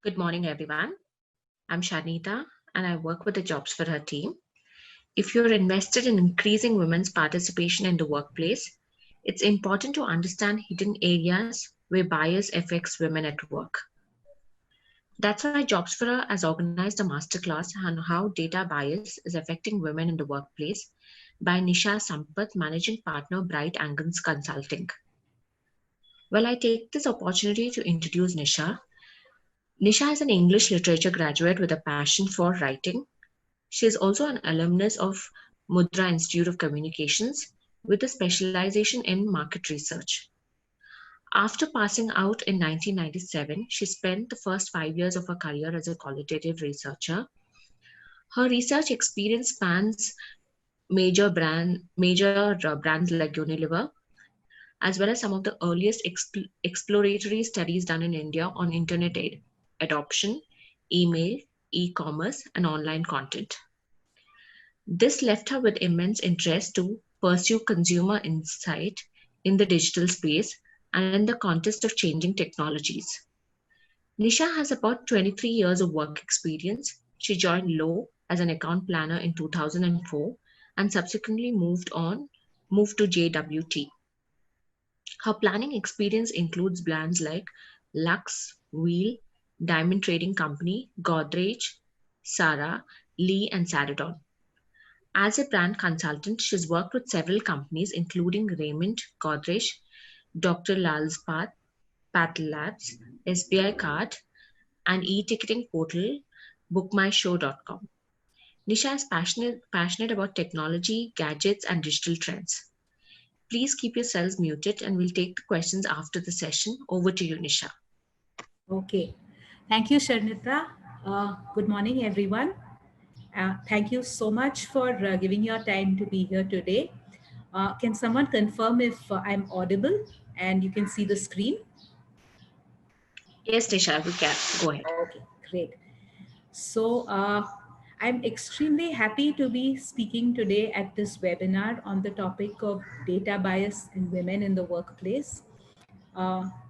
Good morning, everyone. I'm Shanita and I work with the Jobs for Her team. If you're invested in increasing women's participation in the workplace, it's important to understand hidden areas where bias affects women at work. That's why Jobs for Her has organized a masterclass on how data bias is affecting women in the workplace by Nisha Sampath, Managing Partner, Bright Angles Consulting. Well, I take this opportunity to introduce Nisha. Nisha is an English literature graduate with a passion for writing. She is also an alumnus of Mudra Institute of Communications with a specialization in market research. After passing out in 1997, she spent the first 5 years of her career as a qualitative researcher. Her research experience spans major brands like Unilever, as well as some of the earliest exploratory studies done in India on internet adoption, email, e-commerce, and online content. This left her with immense interest to pursue consumer insight in the digital space and in the context of changing technologies. Nisha has about 23 years of work experience. She joined Lowe as an account planner in 2004 and subsequently moved to JWT. Her planning experience includes brands like Lux, Wheel, Diamond Trading Company, Godrej, Sara, Lee, and Saradon. As a brand consultant, she's worked with several companies including Raymond, Godrej, Dr. Lal's Patel Labs, SBI Card, and e-ticketing portal bookmyshow.com. Nisha is passionate about technology, gadgets, and digital trends. Please keep yourselves muted and we'll take the questions after the session. Over to you, Nisha. Okay. Thank you, Sharnita. Good morning, everyone. Thank you so much for giving your time to be here today. Can someone confirm if I'm audible and you can see the screen? Yes, Nisha, we can. Go ahead. Okay, great. So, I'm extremely happy to be speaking today at this webinar on the topic of data bias in women in the workplace.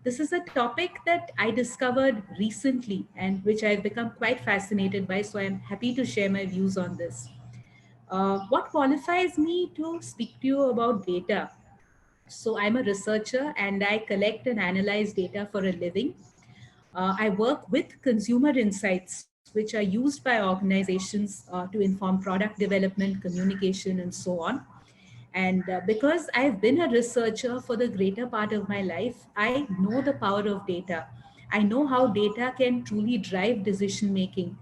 This is a topic that I discovered recently and which I've become quite fascinated by, so I'm happy to share my views on this. What qualifies me to speak to you about data? So, I'm a researcher and I collect and analyze data for a living. I work with consumer insights, which are used by organizations to inform product development, communication, and so on. And because I've been a researcher for the greater part of my life, I know the power of data. I know how data can truly drive decision making.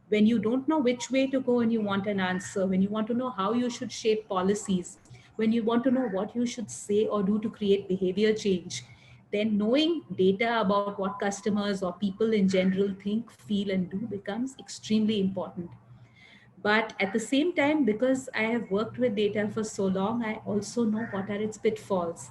When you don't know which way to go and you want an answer, when you want to know how you should shape policies, when you want to know what you should say or do to create behavior change, then knowing data about what customers or people in general think, feel, and do becomes extremely important. But at the same time, because I have worked with data for so long, I also know what are its pitfalls.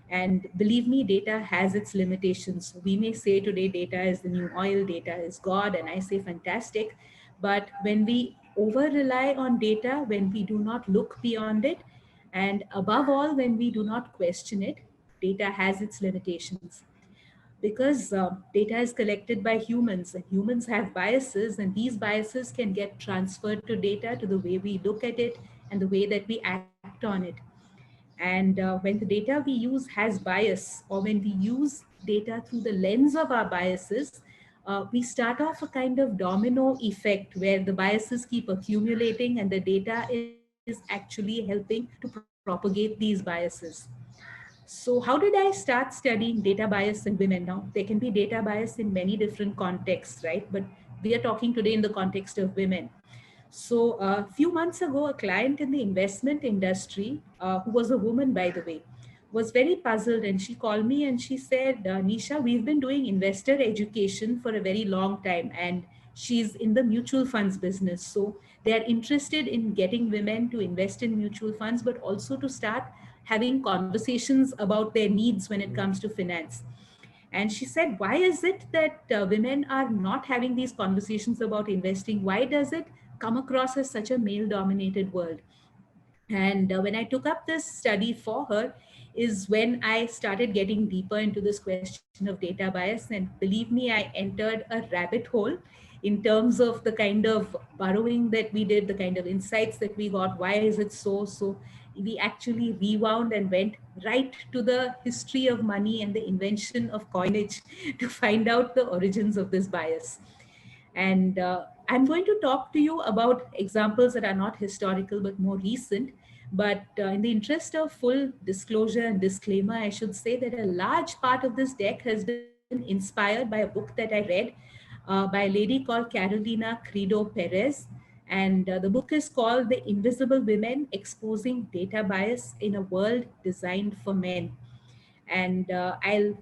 And believe me, data has its limitations. We may say today data is the new oil, data is God, and I say fantastic. But when we over rely on data, when we do not look beyond it, and above all, when we do not question it, data has its limitations because data is collected by humans and humans have biases, and these biases can get transferred to data, to the way we look at it and the way that we act on it. And when the data we use has bias, or when we use data through the lens of our biases, we start off a kind of domino effect where the biases keep accumulating and the data is actually helping to propagate these biases. So, how did I start studying data bias in women? Now, there can be data bias in many different contexts, right? But we are talking today in the context of women. So, a few months ago, a client in the investment industry, who was a woman, by the way, was very puzzled. And she called me and she said, Nisha, we've been doing investor education for a very long time. And she's in the mutual funds business. So, they're interested in getting women to invest in mutual funds, but also to start having conversations about their needs when it comes to finance. And she said, why is it that women are not having these conversations about investing? Why does it come across as such a male dominated world? And when I took up this study for her, is when I started getting deeper into this question of data bias. And believe me, I entered a rabbit hole in terms of the kind of burrowing that we did, the kind of insights that we got. Why is it so? So we actually rewound and went right to the history of money and the invention of coinage to find out the origins of this bias. And I'm going to talk to you about examples that are not historical but more recent. But in the interest of full disclosure and disclaimer, I should say that a large part of this deck has been inspired by a book that I read by a lady called Carolina Credo Perez. And the book is called The Invisible Women Exposing Data Bias in a World Designed for Men. And I'll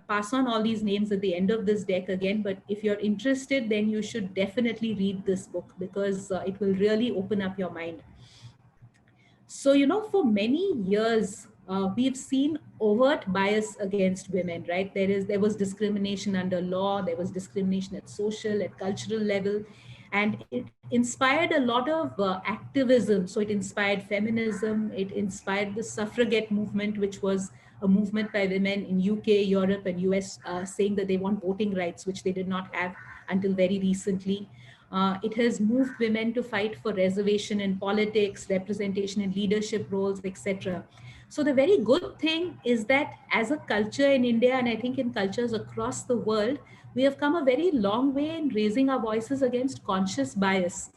pass on all these names at the end of this deck again, but if you're interested, then you should definitely read this book because it will really open up your mind. So, for many years, we've seen overt bias against women, right? There was discrimination under law, there was discrimination at social, at cultural level, and it inspired a lot of activism. So it inspired feminism, it inspired the suffragette movement, which was a movement by women in UK, Europe, and US saying that they want voting rights, which they did not have until very recently. It has moved women to fight for reservation in politics, representation in leadership roles, etc. So the very good thing is that as a culture in India, and I think in cultures across the world, we have come a very long way in raising our voices against conscious bias.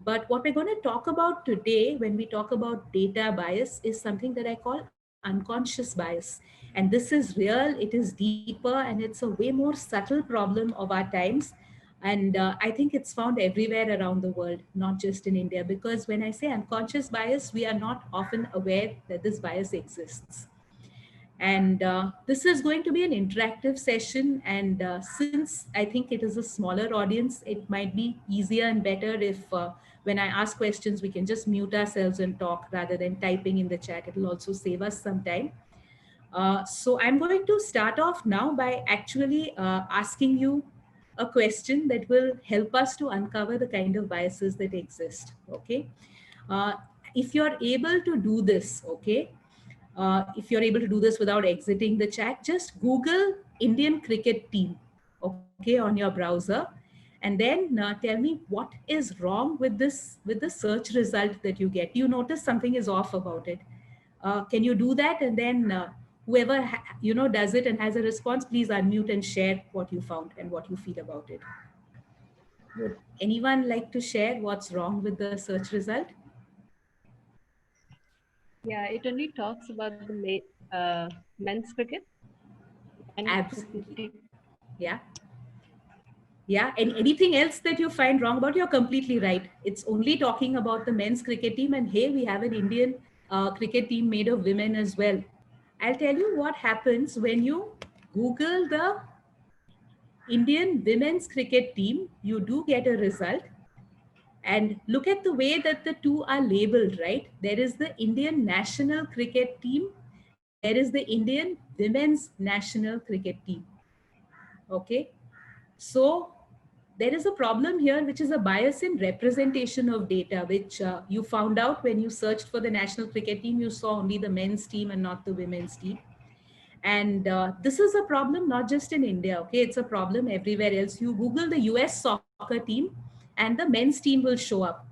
But what we're going to talk about today when we talk about data bias is something that I call unconscious bias. And this is real, it is deeper, and it's a way more subtle problem of our times. And I think it's found everywhere around the world, not just in India, because when I say unconscious bias, we are not often aware that this bias exists. And this is going to be an interactive session. And since I think it is a smaller audience, it might be easier and better if when I ask questions, we can just mute ourselves and talk rather than typing in the chat. It will also save us some time. So I'm going to start off now by actually asking you a question that will help us to uncover the kind of biases that exist. Okay. Uh, if you're able to do this, okay, if you're able to do this without exiting the chat, just Google Indian cricket team, okay, on your browser, and then tell me what is wrong with the search result that you get. You notice something is off about it. Can you do that? And then whoever does it and has a response, please unmute and share what you found and what you feel about it. Would anyone like to share what's wrong with the search result? Yeah, it only talks about the men's cricket. Absolutely. Yeah. Yeah. And anything else that you find wrong about, you're completely right. It's only talking about the men's cricket team. And hey, we have an Indian cricket team made of women as well. I'll tell you what happens when you Google the Indian women's cricket team, you do get a result. And look at the way that the two are labeled, right? There is the Indian national cricket team and there is the Indian women's national cricket team. Okay. So there is a problem here, which is a bias in representation of data, which you found out when you searched for the national cricket team. You saw only the men's team and not the women's team. And this is a problem not just in India, okay? It's a problem everywhere else. You Google the US soccer team and the men's team will show up.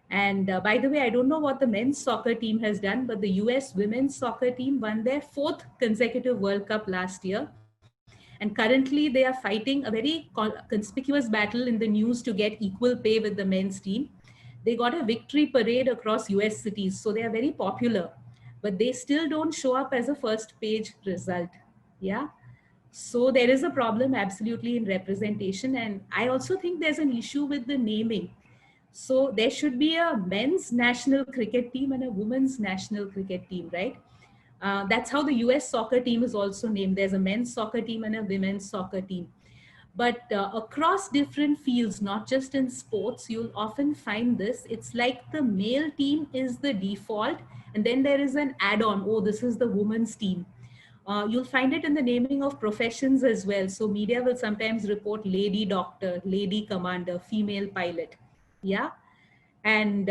And by the way, I don't know what the men's soccer team has done, but the US women's soccer team won their 4th consecutive World Cup last year. And currently they are fighting a very conspicuous battle in the news to get equal pay with the men's team. They got a victory parade across US cities, so they are very popular, but they still don't show up as a first page result. Yeah. So there is a problem absolutely in representation. And I also think there's an issue with the naming. So there should be a men's national cricket team and a women's national cricket team, right? That's how the US soccer team is also named. There's a men's soccer team and a women's soccer team. But across different fields, not just in sports, you'll often find this. It's like the male team is the default, and then there is an add-on. Oh, this is the women's team. You'll find it in the naming of professions as well. So media will sometimes report lady doctor, lady commander, female pilot. Yeah. And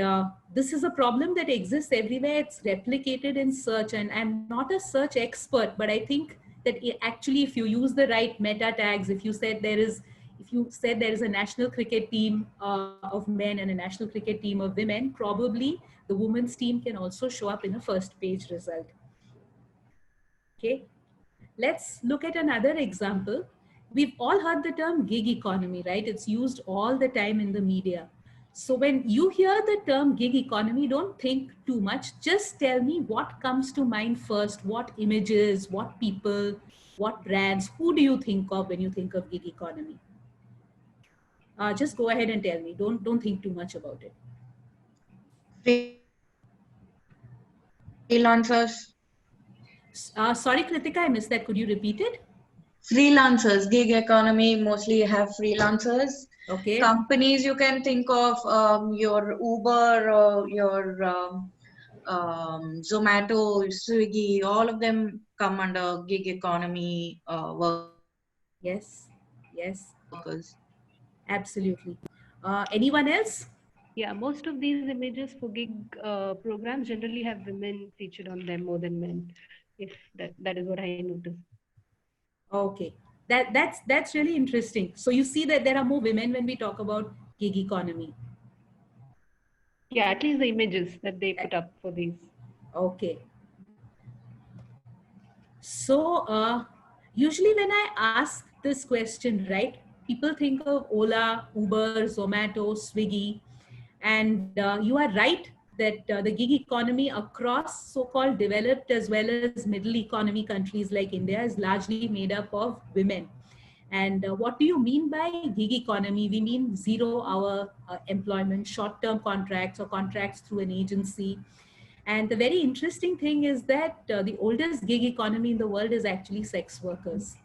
this is a problem that exists everywhere. It's replicated in search. And I'm not a search expert, but I think that actually, if you use the right meta tags, if you said there is a national cricket team of men and a national cricket team of women, probably the women's team can also show up in a first page result. Okay. Let's look at another example. We've all heard the term gig economy, right? It's used all the time in the media. So when you hear the term gig economy, don't think too much. Just tell me what comes to mind first, what images, what people, what brands, who do you think of when you think of gig economy? Just go ahead and tell me. Don't think too much about it. Freelancers. Sorry, Kritika, I missed that. Could you repeat it? Freelancers, gig economy mostly have freelancers. Okay. Companies you can think of, your Uber or your Zomato, Swiggy, all of them come under gig economy workers. Yes, yes, absolutely. Anyone else? Yeah, most of these images for gig programs generally have women featured on them more than men. If that is what I noticed. Okay, that's really interesting. So you see that there are more women when we talk about gig economy. Yeah, at least the images that they put up for these. Okay. So usually when I ask this question, right, people think of Ola, Uber, Zomato, Swiggy, and you are right that the gig economy across so-called developed as well as middle economy countries like India is largely made up of women. And what do you mean by gig economy? We mean 0-hour employment, short-term contracts or contracts through an agency. And the very interesting thing is that the oldest gig economy in the world is actually sex workers.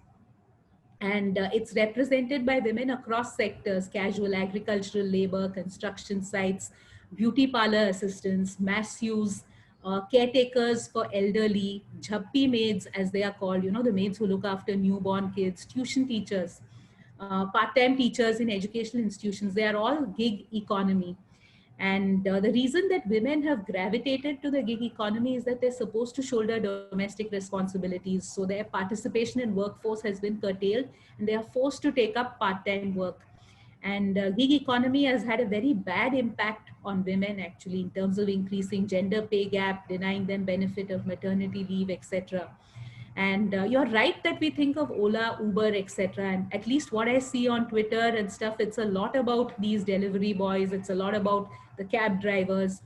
And it's represented by women across sectors: casual agricultural labor, construction sites, beauty parlor assistants, masseuses, caretakers for elderly, jhappi maids as they are called, the maids who look after newborn kids, tuition teachers, part-time teachers in educational institutions. They are all gig economy. And the reason that women have gravitated to the gig economy is that they're supposed to shoulder domestic responsibilities. So their participation in workforce has been curtailed and they are forced to take up part-time work. And gig economy has had a very bad impact on women actually in terms of increasing gender pay gap, denying them benefit of maternity leave, etc. And you're right that we think of Ola, Uber, etc. And at least what I see on Twitter and stuff, it's a lot about these delivery boys. It's a lot about the cab drivers.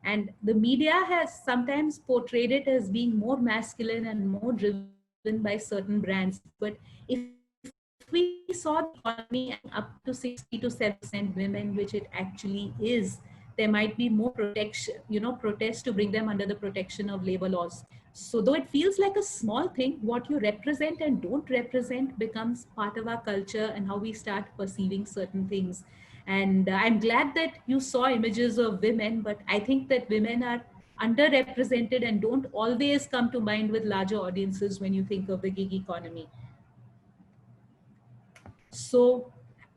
And the media has sometimes portrayed it as being more masculine and more driven by certain brands. But if we saw the economy up to 60 to 7% women, which it actually is, there might be more protection, protests to bring them under the protection of labor laws. So though it feels like a small thing, what you represent and don't represent becomes part of our culture and how we start perceiving certain things. And I'm glad that you saw images of women, but I think that women are underrepresented and don't always come to mind with larger audiences when you think of the gig economy. So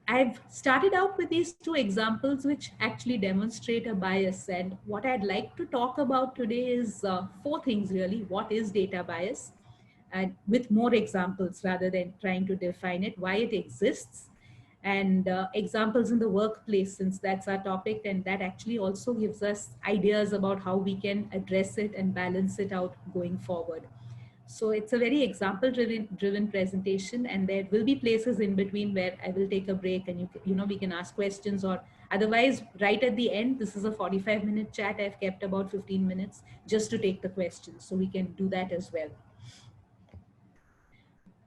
I've started out with these two examples which actually demonstrate a bias. And what I'd like to talk about today is four things really. What is data bias? And with more examples rather than trying to define it, why it exists, and examples in the workplace, since that's our topic, and that actually also gives us ideas about how we can address it and balance it out going forward. So it's a very example driven presentation, and there will be places in between where I will take a break and we can ask questions, or otherwise right at the end, this is a 45-minute chat. I've kept about 15 minutes just to take the questions. So we can do that as well.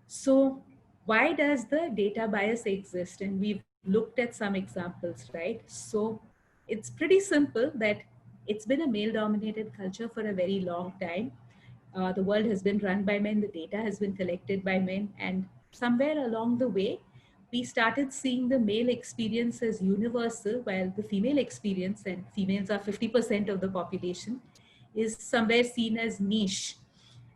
So why does the data bias exist? And we've looked at some examples, right? So it's pretty simple that it's been a male dominated culture for a very long time. The world has been run by men, the data has been collected by men, and somewhere along the way, we started seeing the male experience as universal, while the female experience, and females are 50% of the population, is somewhere seen as niche.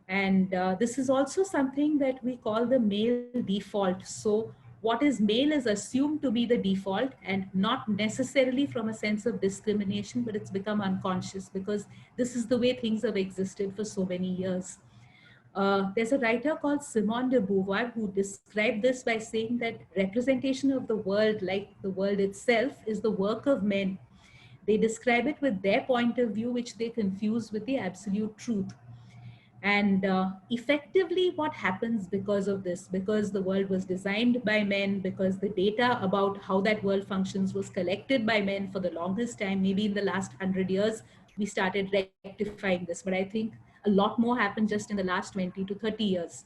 And this is also something that we call the male default. So what is male is assumed to be the default, and not necessarily from a sense of discrimination, but it's become unconscious because this is the way things have existed for so many years. There's a writer called Simone de Beauvoir who described this by saying that representation of the world, like the world itself, is the work of men. They describe it with their point of view, which they confuse with the absolute truth. And effectively, what happens because of this, because the world was designed by men, because the data about how that world functions was collected by men for the longest time, maybe in the last 100 years, we started rectifying this. But I think a lot more happened just in the last 20 to 30 years.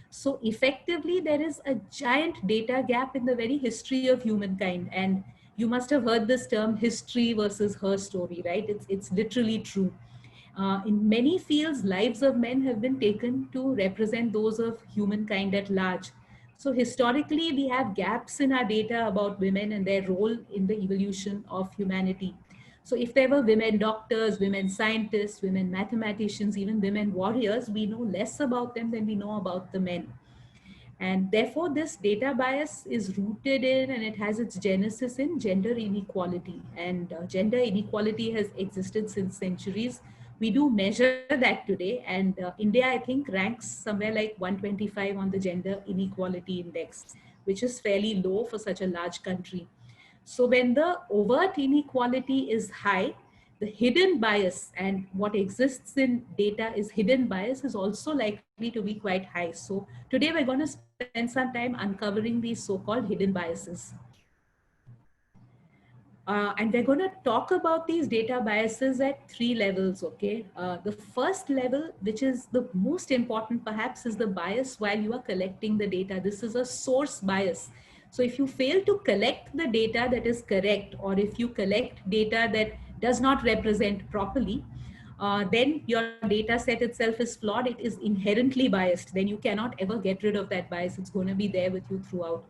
So effectively, there is a giant data gap in the very history of humankind. And you must have heard this term, history versus her story, right? It's literally true. In many fields, lives of men have been taken to represent those of humankind at large. So historically, we have gaps in our data about women and their role in the evolution of humanity. So if there were women doctors, women scientists, women mathematicians, even women warriors, we know less about them than we know about the men. And therefore, this data bias is rooted in and it has its genesis in gender inequality. And gender inequality has existed since centuries. We do measure that today. And India, I think, ranks somewhere like 125 on the gender inequality index, which is fairly low for such a large country. So when the overt inequality is high, the hidden bias, and what exists in data is hidden bias, is also likely to be quite high. So today we're going to spend some time uncovering these so-called hidden biases. And we're going to talk about these data biases at three levels, okay? The first level, which is the most important perhaps, is the bias while you are collecting the data. This is a source bias. So if you fail to collect the data that is correct, or if you collect data that does not represent properly, then your data set itself is flawed. It is inherently biased. Then you cannot ever get rid of that bias. It's going to be there with you throughout.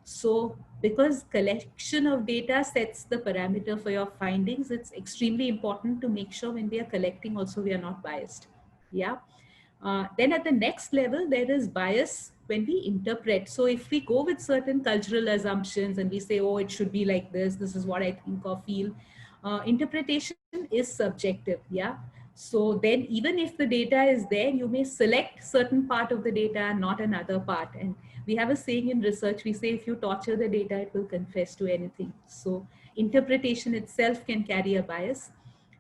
So because collection of data sets the parameter for your findings, it's extremely important to make sure when we are collecting also we are not biased. Yeah. Then at the next level, there is bias when we interpret. So if we go with certain cultural assumptions and we say, oh, it should be like this is what I think or feel, interpretation is subjective. Yeah. So then even if the data is there, you may select certain part of the data, not another part. And we have a saying in research, we say, if you torture the data, it will confess to anything. So interpretation itself can carry a bias.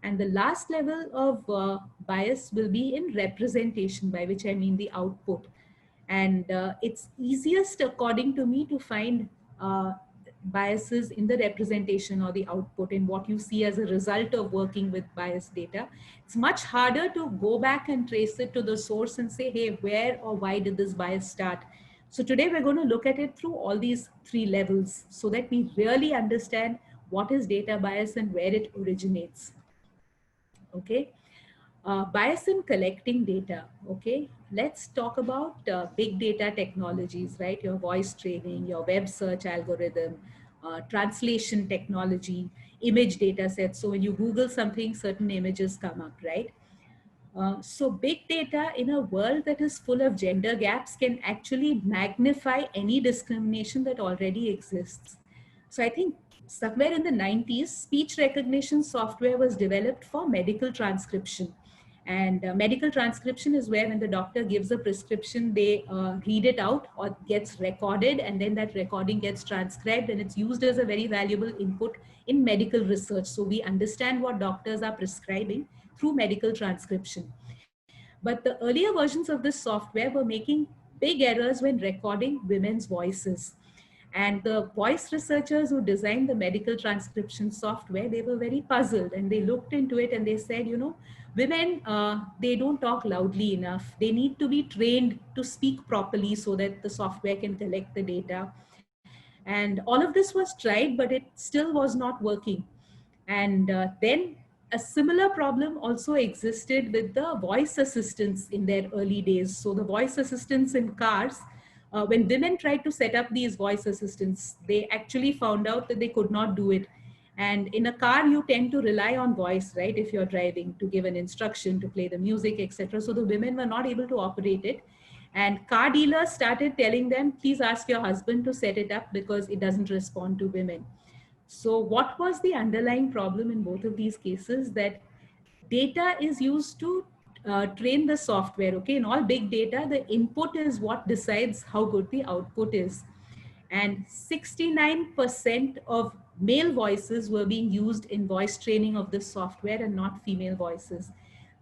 And the last level of bias will be in representation, by which I mean the output. And it's easiest, according to me, to find biases in the representation or the output, in what you see as a result of working with biased data. It's much harder to go back and trace it to the source and say, hey, where or why did this bias start? So today we're going to look at it through all these three levels so that we really understand what is data bias and where it originates. Okay. Bias in collecting data. Okay, let's talk about big data technologies, right? Your voice training, your web search algorithm, translation technology, image data sets. So when you Google something, certain images come up, right? So big data in a world that is full of gender gaps can actually magnify any discrimination that already exists. So I think somewhere in the 90s, speech recognition software was developed for medical transcription. And medical transcription is where when the doctor gives a prescription, they read it out or gets recorded, and then that recording gets transcribed, and it's used as a very valuable input in medical research. So we understand what doctors are prescribing through medical transcription. But the earlier versions of this software were making big errors when recording women's voices. And the voice researchers who designed the medical transcription software, they were very puzzled, and they looked into it and they said, you know, women, they don't talk loudly enough. They need to be trained to speak properly so that the software can collect the data. And all of this was tried, but it still was not working. And then a similar problem also existed with the voice assistants in their early days. So the voice assistants in cars, when women tried to set up these voice assistants, they actually found out that they could not do it. And in a car, you tend to rely on voice, right? If you're driving, to give an instruction, to play the music, etc. So the women were not able to operate it. And car dealers started telling them, please ask your husband to set it up because it doesn't respond to women. So what was the underlying problem in both of these cases? That data is used to train the software. Okay, in all big data, the input is what decides how good the output is. And 69% of male voices were being used in voice training of this software and not female voices.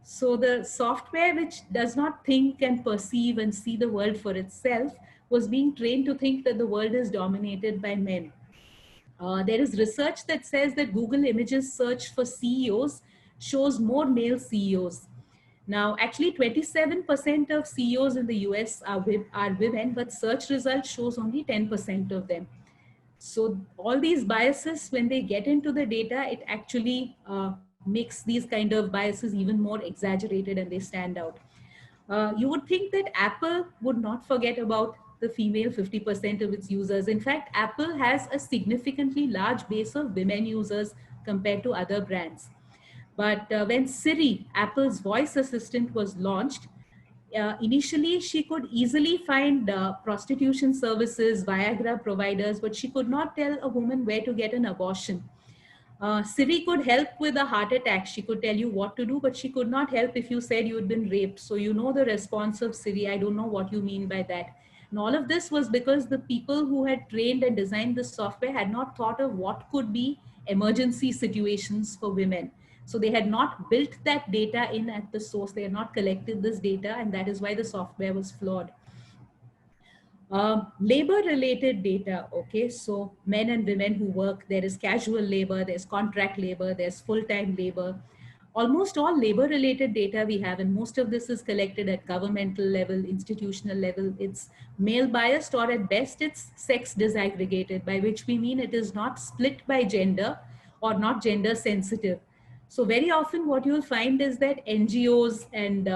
So the software, which does not think and perceive and see the world for itself, was being trained to think that the world is dominated by men. There is research that says that Google Images search for CEOs shows more male CEOs. Now, actually, 27% of CEOs in the US are women, but search results shows only 10% of them. So all these biases, when they get into the data, it actually makes these kind of biases even more exaggerated and they stand out. You would think that Apple would not forget about the female 50% of its users. In fact, Apple has a significantly large base of women users compared to other brands. But when Siri, Apple's voice assistant, was launched, initially she could easily find prostitution services, Viagra providers, but she could not tell a woman where to get an abortion. Siri could help with a heart attack. She could tell you what to do, but she could not help if you said you had been raped. So you know the response of Siri. I don't know what you mean by that. And all of this was because the people who had trained and designed this software had not thought of what could be emergency situations for women. So they had not built that data in at the source. They had not collected this data, and that is why the software was flawed. Labor related data. Okay, so men and women who work, there is casual labor, there's contract labor, there's full-time labor. Almost all labor related data we have, and most of this is collected at governmental level, institutional level. It's male biased, or at best it's sex disaggregated, by which we mean it is not split by gender or not gender sensitive. So very often what you'll find is that NGOs and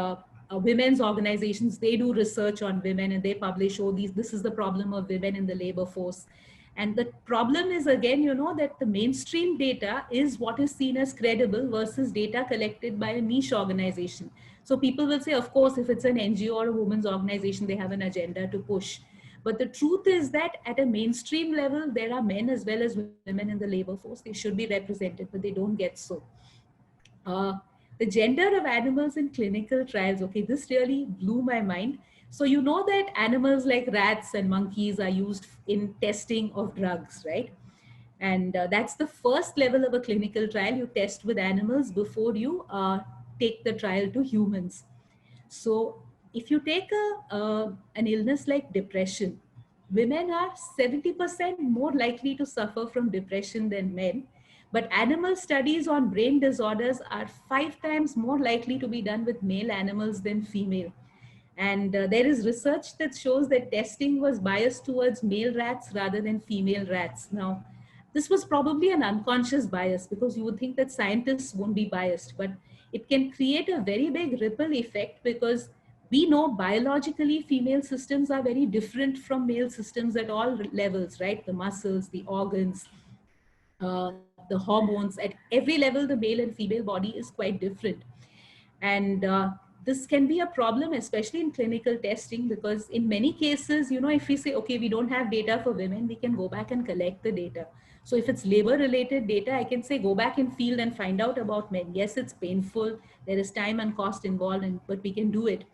women's organizations, they do research on women and they publish, oh, this is the problem of women in the labor force. And the problem is, again, that the mainstream data is what is seen as credible versus data collected by a niche organization. So people will say, of course, if it's an NGO or a women's organization, they have an agenda to push. But the truth is that at a mainstream level, there are men as well as women in the labor force. They should be represented, but they don't get so. The gender of animals in clinical trials. Okay, this really blew my mind. So you know that animals like rats and monkeys are used in testing of drugs, right? And that's the first level of a clinical trial. You test with animals before you take the trial to humans. So if you take an illness like depression, women are 70% more likely to suffer from depression than men. But animal studies on brain disorders are 5 times more likely to be done with male animals than female. And there is research that shows that testing was biased towards male rats rather than female rats. Now, this was probably an unconscious bias because you would think that scientists won't be biased, but it can create a very big ripple effect because we know biologically female systems are very different from male systems at all levels, right? The muscles, the organs, the hormones, at every level, the male and female body is quite different. And this can be a problem, especially in clinical testing, because in many cases, if we say, okay, we don't have data for women, we can go back and collect the data. So if it's labor related data, I can say, go back in field and find out about men. Yes, it's painful. There is time and cost involved, but we can do it.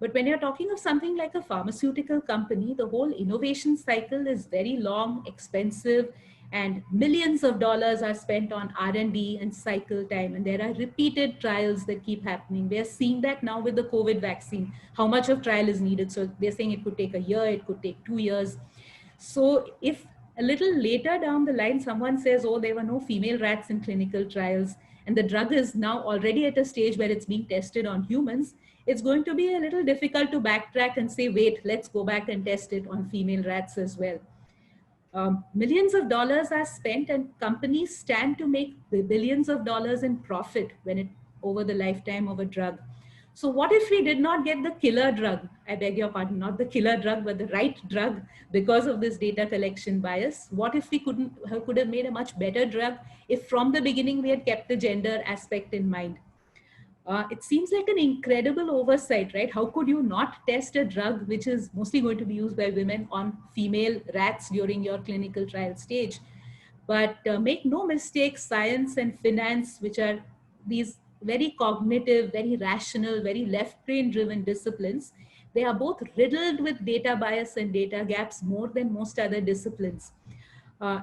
But when you're talking of something like a pharmaceutical company, the whole innovation cycle is very long, expensive, and millions of dollars are spent on R&D and cycle time. And there are repeated trials that keep happening. We're seeing that now with the COVID vaccine, how much of trial is needed. So they're saying it could take a year, it could take 2 years. So if a little later down the line, someone says, oh, there were no female rats in clinical trials, and the drug is now already at a stage where it's being tested on humans, it's going to be a little difficult to backtrack and say, wait, let's go back and test it on female rats as well. Millions of dollars are spent and companies stand to make billions of dollars in profit over the lifetime of a drug. So what if we did not get the killer drug? I beg your pardon, not the killer drug, but the right drug because of this data collection bias. What if we could have made a much better drug if from the beginning we had kept the gender aspect in mind? It seems like an incredible oversight, right? How could you not test a drug which is mostly going to be used by women on female rats during your clinical trial stage? But make no mistake, science and finance, which are these very cognitive, very rational, very left brain driven disciplines, they are both riddled with data bias and data gaps more than most other disciplines.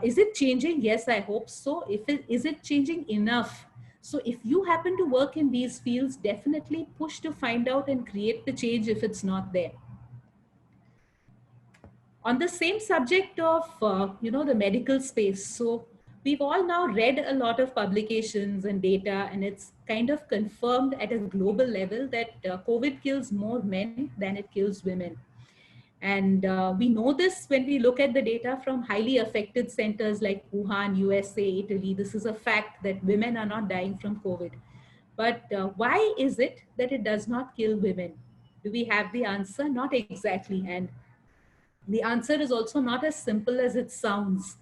Is it changing? Yes, I hope so. Is it changing enough? So if you happen to work in these fields, definitely push to find out and create the change if it's not there. On the same subject of the medical space, so we've all now read a lot of publications and data, and it's kind of confirmed at a global level that COVID kills more men than it kills women. And we know this when we look at the data from highly affected centers like Wuhan, USA, Italy. This is a fact that women are not dying from COVID. But why is it that it does not kill women? Do we have the answer? Not exactly. And the answer is also not as simple as it sounds.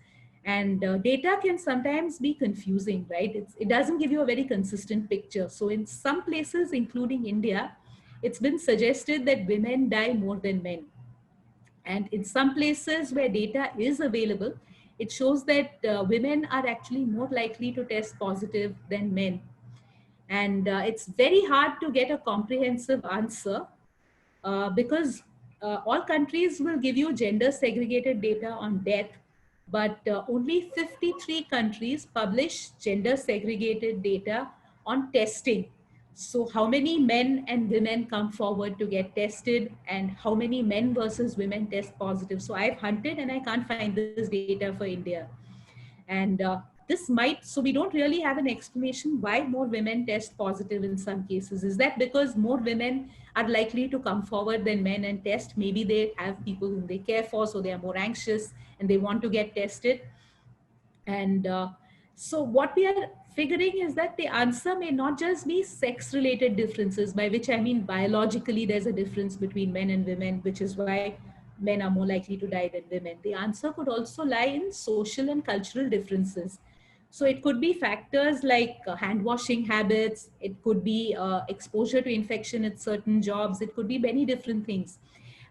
And data can sometimes be confusing, right? It doesn't give you a very consistent picture. So in some places, including India, it's been suggested that women die more than men. And in some places where data is available, it shows that women are actually more likely to test positive than men. And it's very hard to get a comprehensive answer because all countries will give you gender segregated data on death, but only 53 countries publish gender segregated data on testing. So, how many men and women come forward to get tested, and how many men versus women test positive? So, I've hunted and I can't find this data for India. And this might, so we don't really have an explanation why more women test positive in some cases. Is that because more women are likely to come forward than men and test? Maybe they have people whom they care for, so they are more anxious and they want to get tested. And so what we are figuring is that the answer may not just be sex related differences, by which I mean biologically there's a difference between men and women, which is why men are more likely to die than women. The answer could also lie in social and cultural differences. So it could be factors like hand washing habits, it could be exposure to infection at certain jobs, it could be many different things.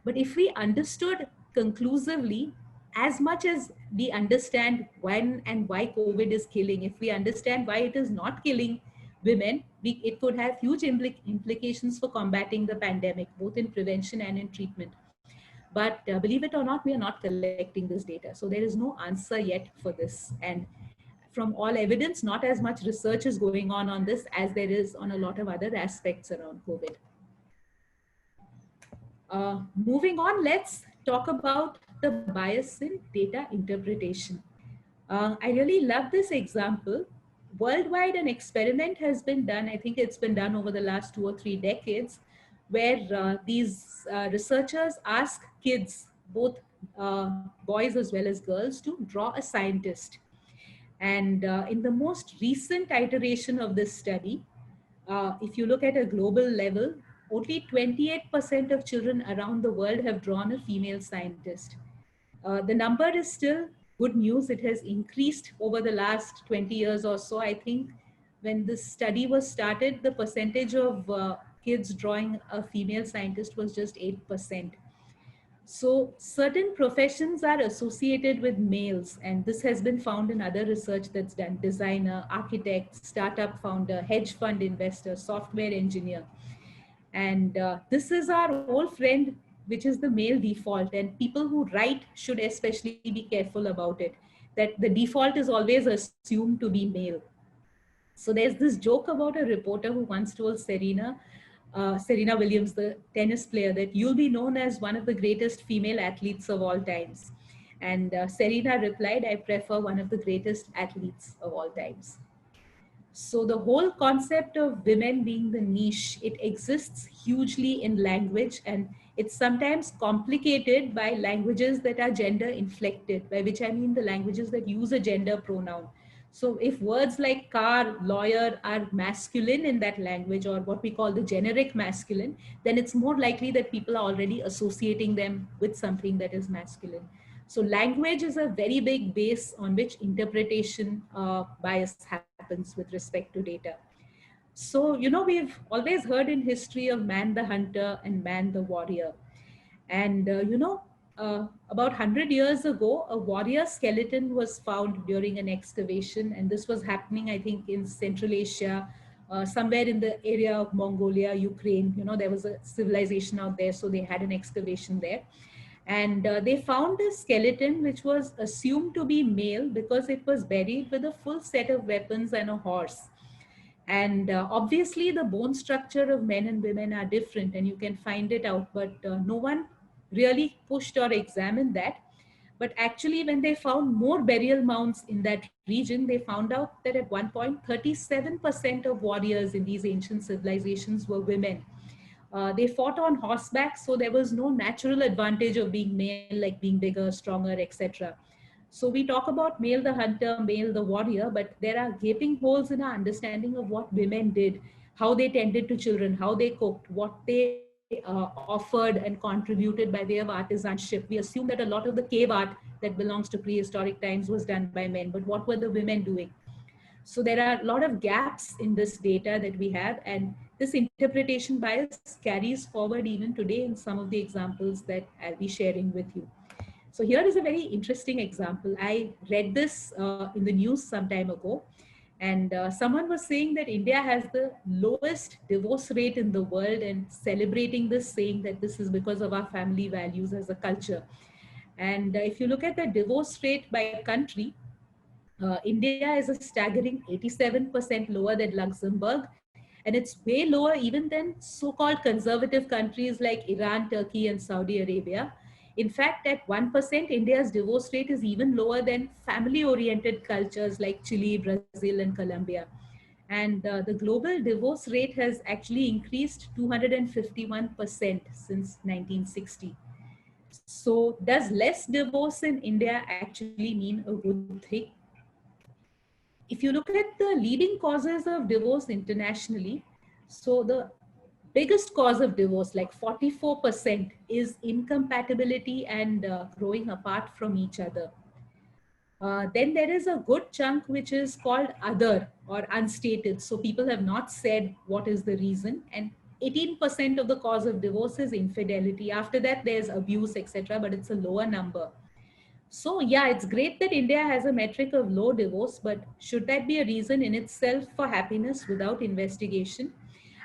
But if we understood conclusively, as much as we understand when and why COVID is killing, if we understand why it is not killing women, it could have huge implications for combating the pandemic, both in prevention and in treatment. But believe it or not, we are not collecting this data. So there is no answer yet for this. And from all evidence, not as much research is going on this as there is on a lot of other aspects around COVID. Moving on, let's talk about the bias in data interpretation. I really love this example. Worldwide, an experiment has been done. I think it's been done over the last 2 or 3 decades, where these researchers ask kids, both boys as well as girls, to draw a scientist. And in the most recent iteration of this study, if you look at a global level, only 28% of children around the world have drawn a female scientist. The number is still good news. It has increased over the last 20 years or so. I think when this study was started, the percentage of kids drawing a female scientist was just 8%. So certain professions are associated with males, and this has been found in other research that's done: designer, architect, startup founder, hedge fund investor, software engineer. And this is our old friend, which is the male default. And people who write should especially be careful about it, that the default is always assumed to be male. So there's this joke about a reporter who once told Serena Williams, the tennis player, that you'll be known as one of the greatest female athletes of all times. And Serena replied, I prefer one of the greatest athletes of all times. So the whole concept of women being the niche, it exists hugely in language, and it's sometimes complicated by languages that are gender inflected, by which I mean the languages that use a gender pronoun. So if words like car, lawyer are masculine in that language, or what we call the generic masculine, then it's more likely that people are already associating them with something that is masculine. So language is a very big base on which interpretation bias happens with respect to data. So, we've always heard in history of man the hunter and man the warrior. And, about 100 years ago, a warrior skeleton was found during an excavation. And this was happening, I think, in Central Asia, somewhere in the area of Mongolia, Ukraine. There was a civilization out there, so they had an excavation there. And they found a skeleton which was assumed to be male because it was buried with a full set of weapons and a horse. And obviously, the bone structure of men and women are different, and you can find it out, but no one really pushed or examined that. But actually, when they found more burial mounds in that region, they found out that at one point, 37% of warriors in these ancient civilizations were women. They fought on horseback, so there was no natural advantage of being male, like being bigger, stronger, etc. So we talk about male the hunter, male the warrior, but there are gaping holes in our understanding of what women did, how they tended to children, how they cooked, what they offered and contributed by way of artisanship. We assume that a lot of the cave art that belongs to prehistoric times was done by men, but what were the women doing? So there are a lot of gaps in this data that we have, and this interpretation bias carries forward even today in some of the examples that I'll be sharing with you. So here is a very interesting example. I read this in the news some time ago, and someone was saying that India has the lowest divorce rate in the world, and celebrating this, saying that this is because of our family values as a culture. And if you look at the divorce rate by country, India is a staggering 87% lower than Luxembourg, and it's way lower even than so-called conservative countries like Iran, Turkey, and Saudi Arabia. In fact, at 1%, India's divorce rate is even lower than family-oriented cultures like Chile, Brazil, and Colombia. And the global divorce rate has actually increased 251% since 1960. So does less divorce in India actually mean a good thing? If you look at the leading causes of divorce internationally, so the biggest cause of divorce, like 44%, is incompatibility and growing apart from each other. Then there is a good chunk which is called other or unstated. So people have not said what is the reason. And 18% of the cause of divorce is infidelity. After that, there's abuse, etc., but it's a lower number. So, yeah, it's great that India has a metric of low divorce, but should that be a reason in itself for happiness without investigation?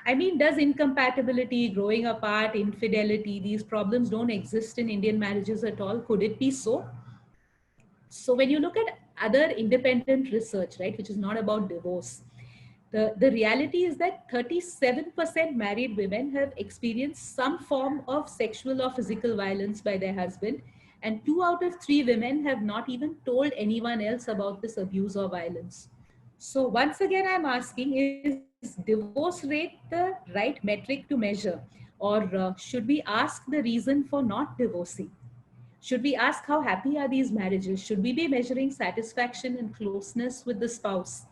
I mean, does incompatibility, growing apart, infidelity, these problems don't exist in Indian marriages at all? Could it be so? So, when you look at other independent research, right, which is not about divorce, the reality is that 37% married women have experienced some form of sexual or physical violence by their husband, and 2 out of 3 women have not even told anyone else about this abuse or violence. So, once again, I'm asking, is divorce rate the right metric to measure? Or should we ask the reason for not divorcing? Should we ask how happy are these marriages? Should we be measuring satisfaction and closeness with the spouse?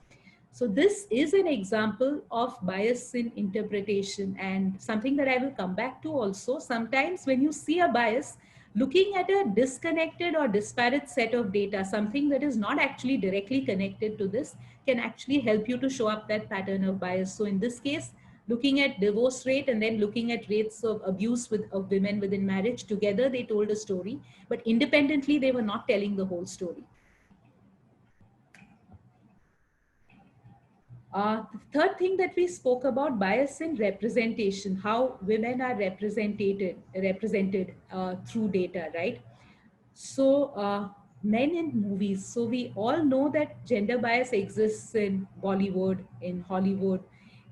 So this is an example of bias in interpretation, and something that I will come back to also. Sometimes when you see a bias, looking at a disconnected or disparate set of data, something that is not actually directly connected to this, can actually help you to show up that pattern of bias. So in this case, looking at divorce rate and then looking at rates of abuse of women within marriage, together they told a story, but independently they were not telling the whole story. The third thing that we spoke about, bias in representation, how women are represented through data, right? So men in movies. So we all know that gender bias exists in Bollywood, in Hollywood,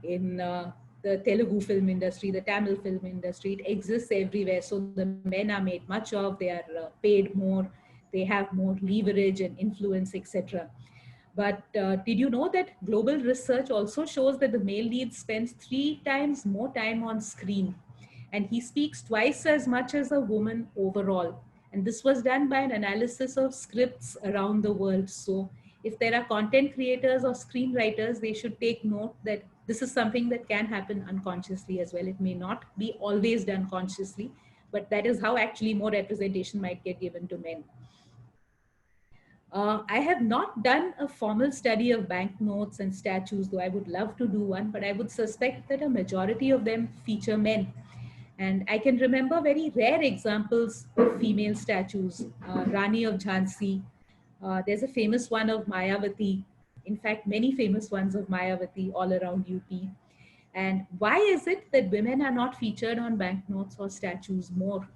in the Telugu film industry, the Tamil film industry. It exists everywhere. So the men are made much of. They are paid more. They have more leverage and influence, etc. But did you know that global research also shows that the male lead spends 3 times more time on screen, and he speaks twice as much as a woman overall? And this was done by an analysis of scripts around the world. So if there are content creators or screenwriters, they should take note that this is something that can happen unconsciously as well. It may not be always done consciously, but that is how actually more representation might get given to men. I have not done a formal study of banknotes and statues, though I would love to do one, but I would suspect that a majority of them feature men. And I can remember very rare examples of female statues. Rani of Jhansi, there's a famous one of Mayavati, in fact, many famous ones of Mayavati all around UP. And why is it that women are not featured on banknotes or statues more?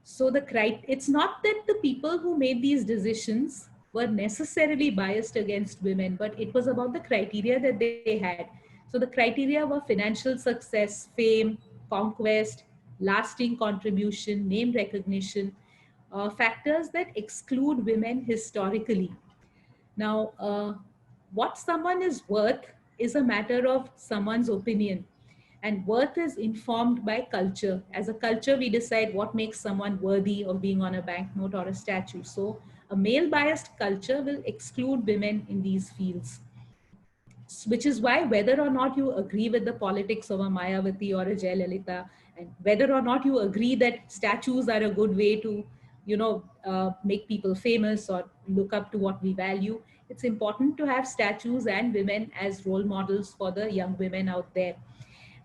So it's not that the people who made these decisions were necessarily biased against women, but it was about the criteria that they had. So the criteria were financial success, fame, conquest, lasting contribution, name recognition, factors that exclude women historically. Now, what someone is worth is a matter of someone's opinion. And worth is informed by culture. As a culture, we decide what makes someone worthy of being on a banknote or a statue. So, a male biased culture will exclude women in these fields, which is why whether or not you agree with the politics of a Mayavati or a Jayalalitha, and whether or not you agree that statues are a good way to, make people famous or look up to what we value, it's important to have statues and women as role models for the young women out there.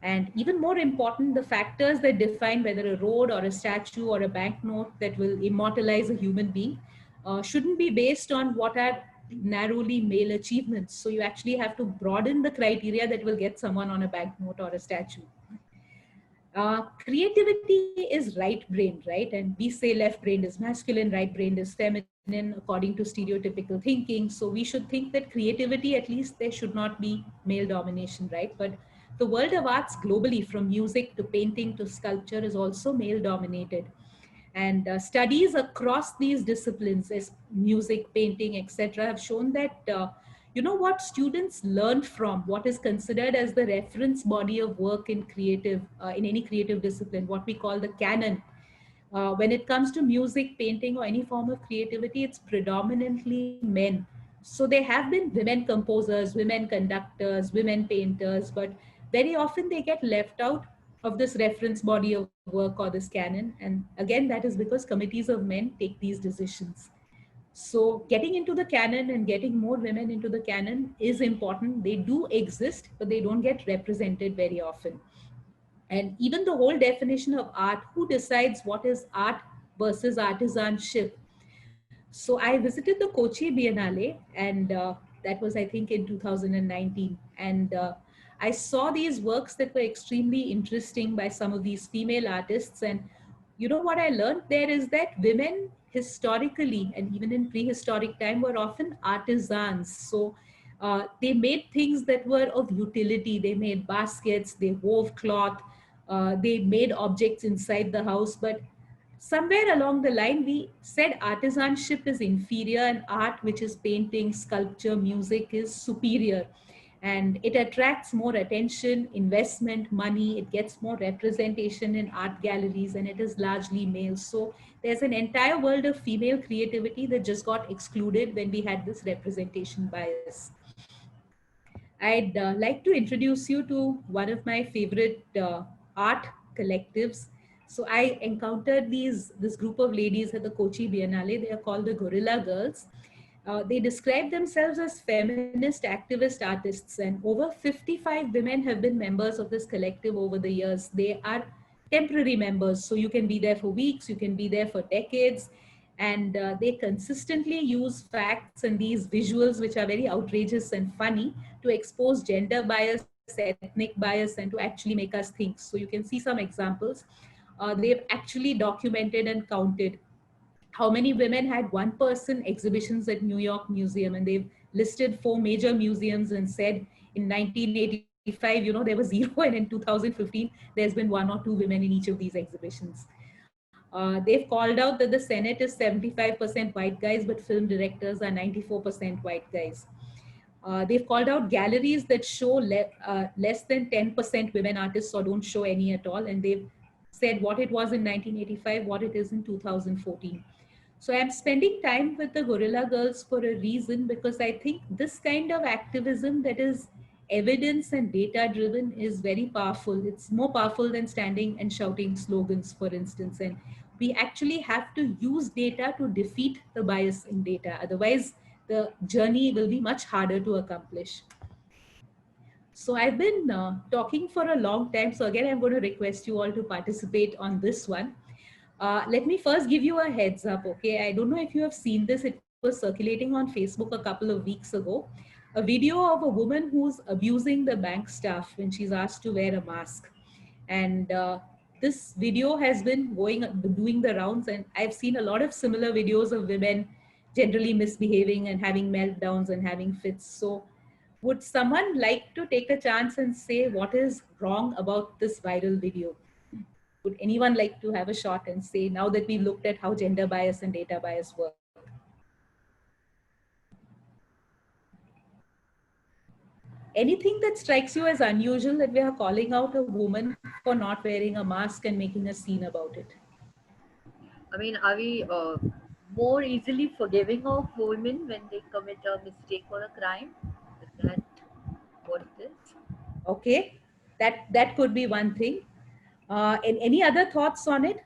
And even more important, the factors that define whether a road or a statue or a banknote that will immortalize a human being shouldn't be based on what are narrowly male achievements. So you actually have to broaden the criteria that will get someone on a banknote or a statue. Creativity is right brained, right? And we say left brained is masculine, right brained is feminine, according to stereotypical thinking. So we should think that creativity, at least, there should not be male domination, right? But the world of arts globally, from music to painting to sculpture, is also male dominated. And studies across these disciplines, as music, painting, etc., have shown that what students learn from, what is considered as the reference body of work in in any creative discipline, what we call the canon. When it comes to music, painting, or any form of creativity, it's predominantly men. So there have been women composers, women conductors, women painters, but very often they get left out of this reference body of work or this canon. And again, that is because committees of men take these decisions. So getting into the canon and getting more women into the canon is important. They do exist, but they don't get represented very often. And even the whole definition of art, who decides what is art versus artisanship? So I visited the Kochi Biennale, and that was, I think, in 2019. And I saw these works that were extremely interesting by some of these female artists. And what I learned there is that women historically and even in prehistoric time were often artisans. So they made things that were of utility. They made baskets, they wove cloth, they made objects inside the house. But somewhere along the line, we said artisanship is inferior and art, which is painting, sculpture, music, is superior. And it attracts more attention, investment, money, it gets more representation in art galleries, and it is largely male. So there's an entire world of female creativity that just got excluded when we had this representation bias. I'd like to introduce you to one of my favorite art collectives. So I encountered this group of ladies at the Kochi Biennale. They are called the Gorilla Girls. They describe themselves as feminist activist artists, and over 55 women have been members of this collective over the years. They are temporary members, so you can be there for weeks, you can be there for decades, and they consistently use facts and these visuals, which are very outrageous and funny, to expose gender bias, ethnic bias, and to actually make us think. So you can see some examples. They've actually documented and counted how many women had one person exhibitions at New York Museum, and they've listed 4 major museums and said in 1985, there was 0, and in 2015, there's been 1 or 2 women in each of these exhibitions. They've called out that the Senate is 75% white guys, but film directors are 94% white guys. They've called out galleries that show less than 10% women artists or don't show any at all. And they've said what it was in 1985, what it is in 2014. So I'm spending time with the Gorilla Girls for a reason, because I think this kind of activism that is evidence and data driven is very powerful. It's more powerful than standing and shouting slogans, for instance. And we actually have to use data to defeat the bias in data. Otherwise, the journey will be much harder to accomplish. So I've been talking for a long time. So again, I'm going to request you all to participate on this one. Let me first give you a heads up, okay? I don't know if you have seen this. It was circulating on Facebook a couple of weeks ago. A video of a woman who's abusing the bank staff when she's asked to wear a mask. And this video has been doing the rounds, and I've seen a lot of similar videos of women generally misbehaving and having meltdowns and having fits. So would someone like to take a chance and say what is wrong about this viral video? Would anyone like to have a shot and say, now that we've looked at how gender bias and data bias work? Anything that strikes you as unusual that we are calling out a woman for not wearing a mask and making a scene about it? I mean, are we more easily forgiving of women when they commit a mistake or a crime? Is that what it is? Okay, that could be one thing. And any other thoughts on it?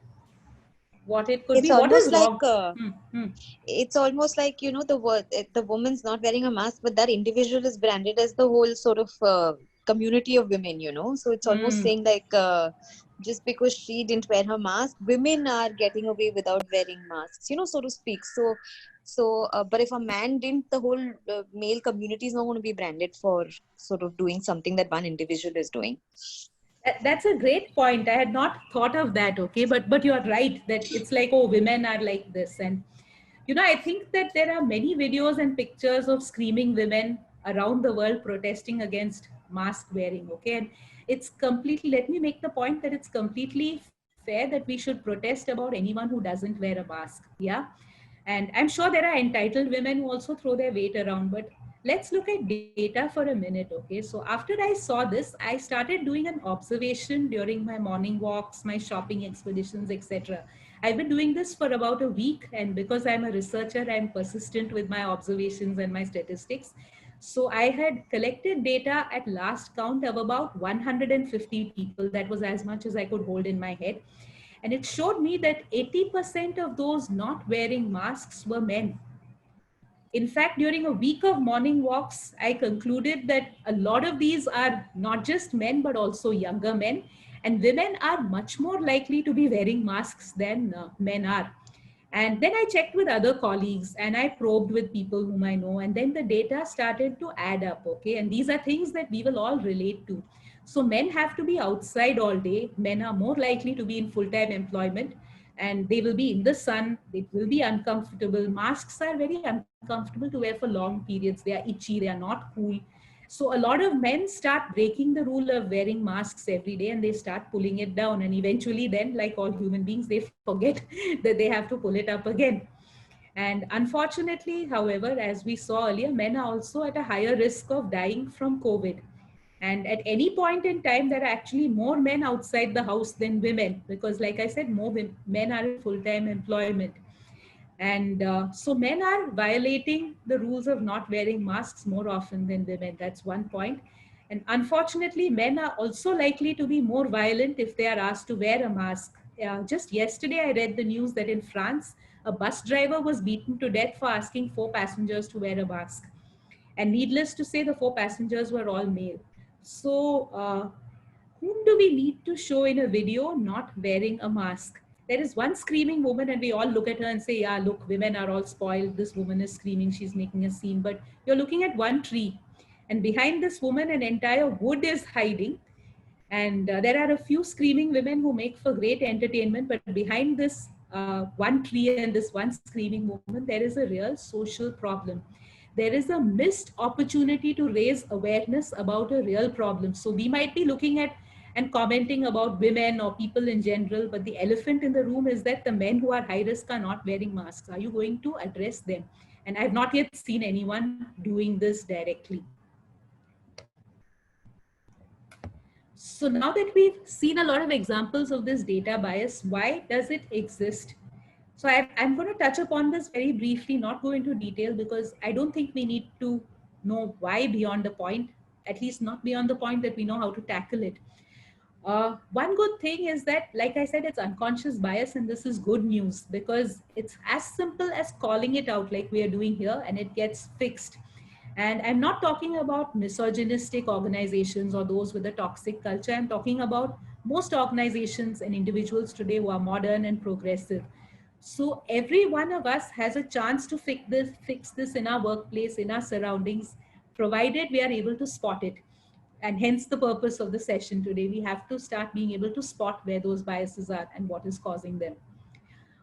What it could It's be? What is almost wrong? like it's almost like, you know, the woman's not wearing a mask, but that individual is branded as the whole sort of community of women, you know. So it's almost saying like just because she didn't wear her mask, women are getting away without wearing masks, you know, so to speak. So but if a man didn't, the whole male community is not going to be branded for sort of doing something that one individual is doing. That's a great point. I had not thought of that. Okay, but you're right that it's like, oh, women are like this. And you know, I think that there are many videos and pictures of screaming women around the world protesting against mask wearing. Okay, and it's completely, let me make the point that it's completely fair that we should protest about anyone who doesn't wear a mask. Yeah, and I'm sure there are entitled women who also throw their weight around, but let's look at data for a minute. Okay, so after I saw this, I started doing an observation during my morning walks, my shopping expeditions, etc. I've been doing this for about a week, and because I'm a researcher, I'm persistent with my observations and my statistics. So I had collected data at last count of about 150 people. That was as much as I could hold in my head. And it showed me that 80% of those not wearing masks were men. In fact, during a week of morning walks, I concluded that a lot of these are not just men, but also younger men. And women are much more likely to be wearing masks than men are. And then I checked with other colleagues and I probed with people whom I know. And then the data started to add up. Okay. And these are things that we will all relate to. So men have to be outside all day. Men are more likely to be in full-time employment and they will be in the sun. It will be uncomfortable. Masks are very uncomfortable to wear for long periods. They are itchy. They are not cool. So a lot of men start breaking the rule of wearing masks every day and they start pulling it down. And eventually then, like all human beings, they forget that they have to pull it up again. And unfortunately, however, as we saw earlier, men are also at a higher risk of dying from COVID. And at any point in time, there are actually more men outside the house than women, because like I said, more men are in full-time employment. And so men are violating the rules of not wearing masks more often than women. That's one point. And unfortunately, men are also likely to be more violent if they are asked to wear a mask. Just yesterday, I read the news that in France, a bus driver was beaten to death for asking 4 passengers to wear a mask. And needless to say, the 4 passengers were all male. So whom do we need to show in a video not wearing a mask? There is one screaming woman and we all look at her and say, yeah, look, women are all spoiled. This woman is screaming, she's making a scene. But you're looking at one tree and behind this woman, an entire wood is hiding. And there are a few screaming women who make for great entertainment, but behind this one tree and this one screaming woman, there is a real social problem. There is a missed opportunity to raise awareness about a real problem. So we might be looking at and commenting about women or people in general, but the elephant in the room is that the men who are high risk are not wearing masks. Are you going to address them? And I've not yet seen anyone doing this directly. So now that we've seen a lot of examples of this data bias, why does it exist? So I'm going to touch upon this very briefly, not go into detail, because I don't think we need to know why beyond the point, at least not beyond the point that we know how to tackle it. One good thing is that, like I said, it's unconscious bias, and this is good news because it's as simple as calling it out, like we are doing here, and it gets fixed. And I'm not talking about misogynistic organizations or those with a toxic culture. I'm talking about most organizations and individuals today who are modern and progressive. So every one of us has a chance to fix this in our workplace, in our surroundings, provided we are able to spot it. And hence the purpose of the session today. We have to start being able to spot where those biases are and what is causing them.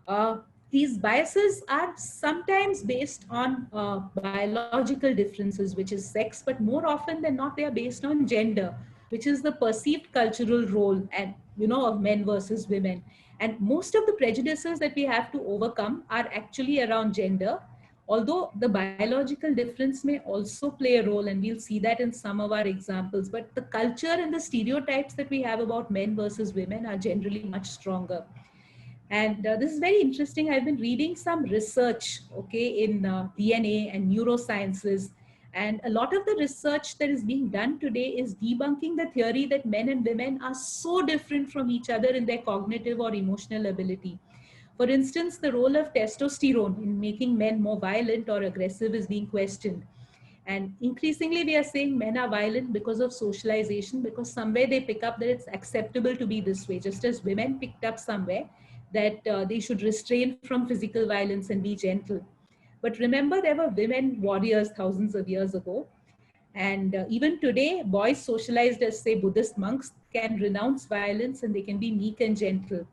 Uh, these biases are sometimes based on biological differences, which is sex, but more often than not, they are based on gender, which is the perceived cultural role and of men versus women. And most of the prejudices that we have to overcome are actually around gender, although the biological difference may also play a role, and we'll see that in some of our examples. But the culture and the stereotypes that we have about men versus women are generally much stronger. And this is very interesting. I've been reading some research, okay, in DNA and neurosciences. And a lot of the research that is being done today is debunking the theory that men and women are so different from each other in their cognitive or emotional ability. For instance, the role of testosterone in making men more violent or aggressive is being questioned. And increasingly, we are saying men are violent because of socialization, because somewhere they pick up that it's acceptable to be this way, just as women picked up somewhere that they should restrain from physical violence and be gentle. But remember, there were women warriors thousands of years ago. And even today, boys socialized as, say, Buddhist monks can renounce violence and they can be meek and gentle.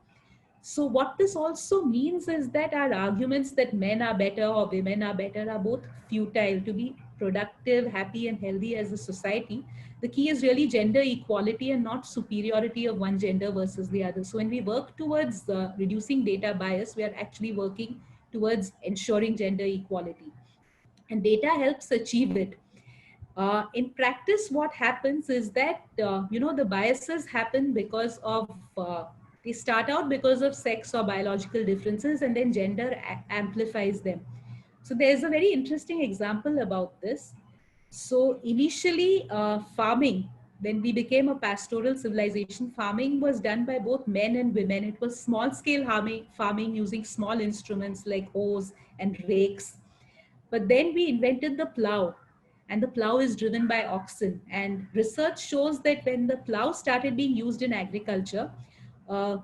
So, what this also means is that our arguments that men are better or women are better are both futile. To be productive, happy, and healthy as a society, the key is really gender equality and not superiority of one gender versus the other. So, when we work towards reducing data bias, we are actually working towards ensuring gender equality. And data helps achieve it. In practice, what happens is that the biases happen because of they start out because of sex or biological differences, and then gender amplifies them. So there's a very interesting example about this. So initially, farming, when we became a pastoral civilization, farming was done by both men and women. It was small scale farming using small instruments like hoes and rakes. But then we invented the plow, and the plow is driven by oxen. And research shows that when the plow started being used in agriculture,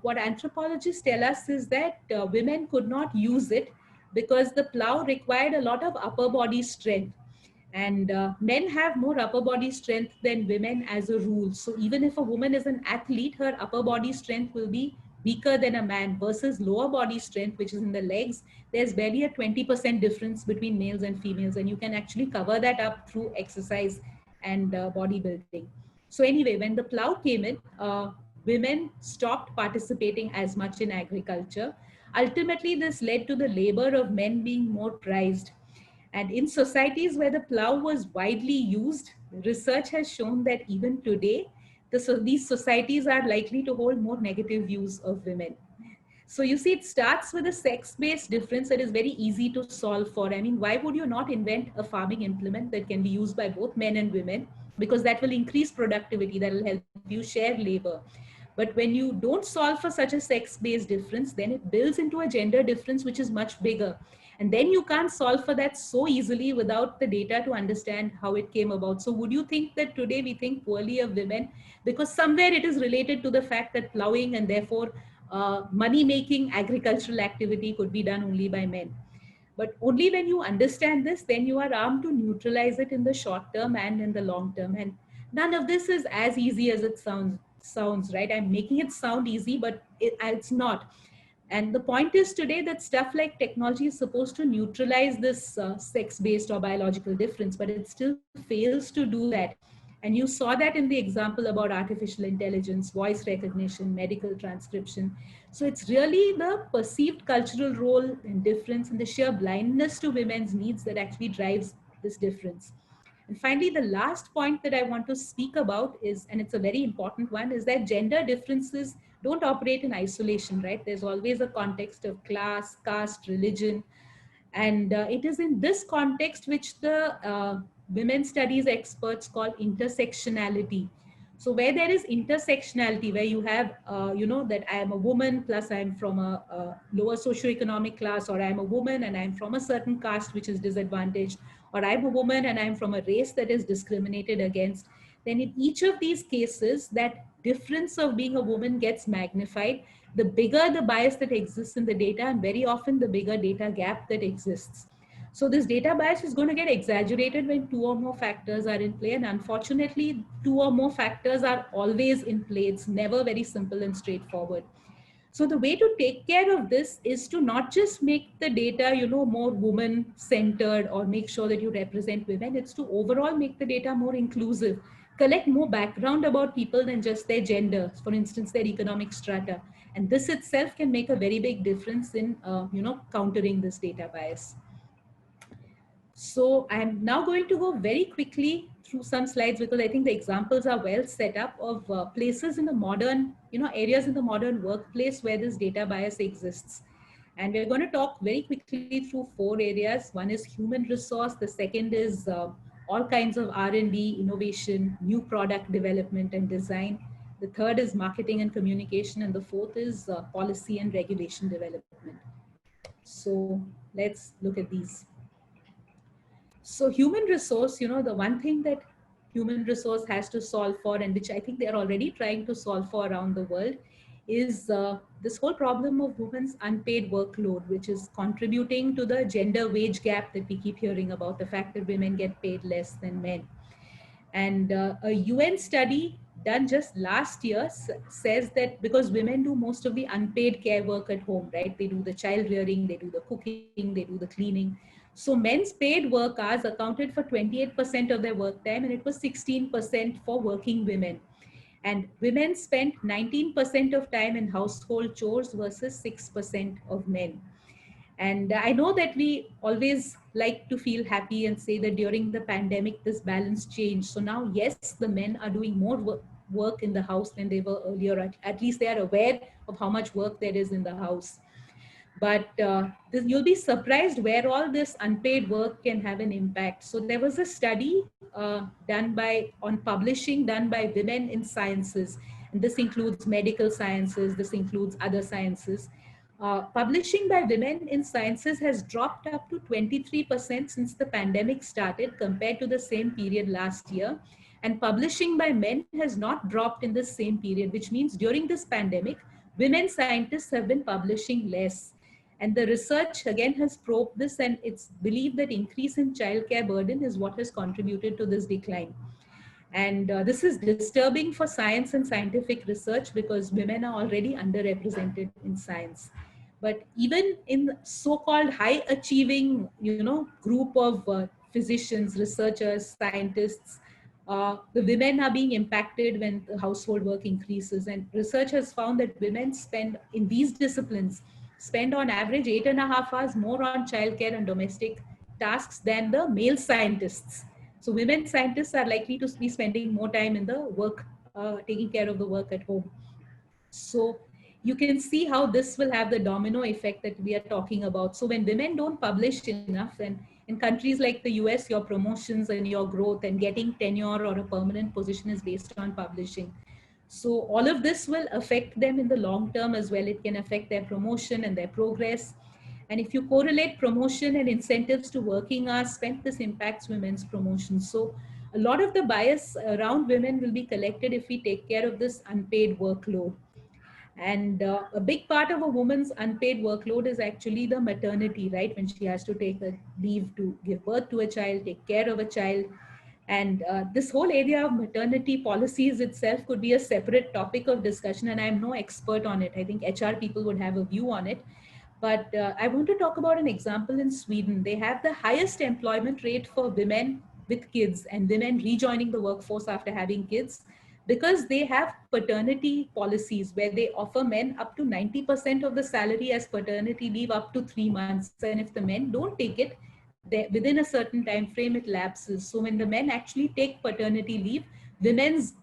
what anthropologists tell us is that women could not use it because the plow required a lot of upper body strength. And men have more upper body strength than women as a rule. So even if a woman is an athlete, her upper body strength will be weaker than a man, versus lower body strength, which is in the legs. There's barely a 20% difference between males and females, and you can actually cover that up through exercise and bodybuilding. So anyway, when the plow came in, women stopped participating as much in agriculture. Ultimately, this led to the labor of men being more prized. And in societies where the plow was widely used, research has shown that even today, these societies are likely to hold more negative views of women. So you see, it starts with a sex-based difference that is very easy to solve for. I mean, why would you not invent a farming implement that can be used by both men and women? Because that will increase productivity, that will help you share labor. But when you don't solve for such a sex-based difference, then it builds into a gender difference, which is much bigger. And then you can't solve for that so easily without the data to understand how it came about. So would you think that today we think poorly of women because somewhere it is related to the fact that plowing and therefore money making agricultural activity could be done only by men? But only when you understand this, then you are armed to neutralize it in the short term and in the long term. And none of this is as easy as it sounds, right? I'm making it sound easy, but it's not. And the point is today that stuff like technology is supposed to neutralize this sex-based or biological difference, but it still fails to do that. And you saw that in the example about artificial intelligence, voice recognition, medical transcription. So it's really the perceived cultural role and difference and the sheer blindness to women's needs that actually drives this difference. And finally, the last point that I want to speak about is, and it's a very important one, is that gender differences don't operate in isolation, right? There's always a context of class, caste, religion. And it is in this context which the women studies experts call intersectionality. So where there is intersectionality, where you have, that I am a woman plus I'm from a lower socioeconomic class, or I'm a woman and I'm from a certain caste which is disadvantaged, or I'm a woman and I'm from a race that is discriminated against, then in each of these cases, that difference of being a woman gets magnified. The bigger the bias that exists in the data, and very often the bigger data gap that exists. So this data bias is going to get exaggerated when two or more factors are in play. And unfortunately, two or more factors are always in play. It's never very simple and straightforward. So the way to take care of this is to not just make the data, more woman centered or make sure that you represent women. It's to overall make the data more inclusive, collect more background about people than just their gender, for instance, their economic strata. And this itself can make a very big difference in, countering this data bias. So I'm now going to go very quickly through some slides because I think the examples are well set up of places in the modern, areas in the modern workplace where this data bias exists. And we're going to talk very quickly through 4 areas. One is human resource. The second is all kinds of R&D, innovation, new product development and design. The third is marketing and communication. And the fourth is policy and regulation development. So let's look at these. So human resource, the one thing that human resource has to solve for, and which I think they're already trying to solve for around the world, is this whole problem of women's unpaid workload, which is contributing to the gender wage gap that we keep hearing about, the fact that women get paid less than men. And a UN study done just last year says that because women do most of the unpaid care work at home, right? They do the child rearing, they do the cooking, they do the cleaning. So men's paid work hours accounted for 28% of their work time, and it was 16% for working women. And women spent 19% of time in household chores versus 6% of men. And I know that we always like to feel happy and say that during the pandemic, this balance changed. So now, yes, the men are doing more work in the house than they were earlier. At least they are aware of how much work there is in the house. But you'll be surprised where all this unpaid work can have an impact. So there was a study on publishing done by women in sciences. And this includes medical sciences, this includes other sciences. Publishing by women in sciences has dropped up to 23% since the pandemic started compared to the same period last year. And publishing by men has not dropped in the same period, which means during this pandemic, women scientists have been publishing less. And the research again has probed this, and it's believed that increase in childcare burden is what has contributed to this decline. And this is disturbing for science and scientific research because women are already underrepresented in science. But even in so-called high achieving, group of physicians, researchers, scientists, the women are being impacted when the household work increases. And research has found that women spend in these disciplines spend on average 8.5 hours more on childcare and domestic tasks than the male scientists. So women scientists are likely to be spending more time in the work, taking care of the work at home. So you can see how this will have the domino effect that we are talking about. So when women don't publish enough, and in countries like the US, your promotions and your growth and getting tenure or a permanent position is based on publishing. So all of this will affect them in the long term as well. It can affect their promotion and their progress. And if you correlate promotion and incentives to working hours spent, this impacts women's promotion. So a lot of the bias around women will be collected if we take care of this unpaid workload. And a big part of a woman's unpaid workload is actually the maternity, right? When she has to take a leave to give birth to a child, take care of a child. And this whole area of maternity policies itself could be a separate topic of discussion, and I'm no expert on it. I think HR people would have a view on it. But I want to talk about an example in Sweden. They have the highest employment rate for women with kids and women rejoining the workforce after having kids, because they have paternity policies where they offer men up to 90% of the salary as paternity leave up to 3 months. And if the men don't take it, within a certain time frame, it lapses. So when the men actually take paternity leave, women's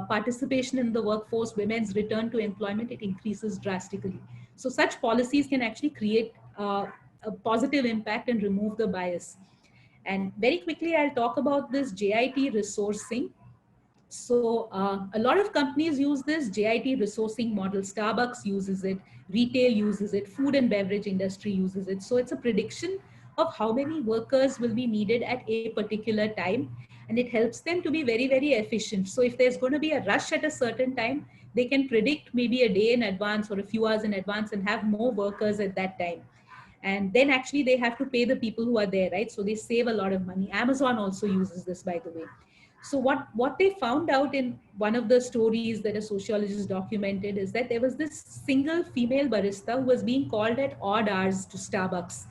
participation in the workforce, women's return to employment, it increases drastically. So such policies can actually create a positive impact and remove the bias. And very quickly, I'll talk about this JIT resourcing. So a lot of companies use this JIT resourcing model. Starbucks uses it, retail uses it, food and beverage industry uses it. So it's a prediction of how many workers will be needed at a particular time. And it helps them to be very, very efficient. So if there's going to be a rush at a certain time, they can predict maybe a day in advance or a few hours in advance and have more workers at that time. And then actually they have to pay the people who are there, right? So they save a lot of money. Amazon also uses this, by the way. So what they found out in one of the stories that a sociologist documented is that there was this single female barista who was being called at odd hours to Starbucks.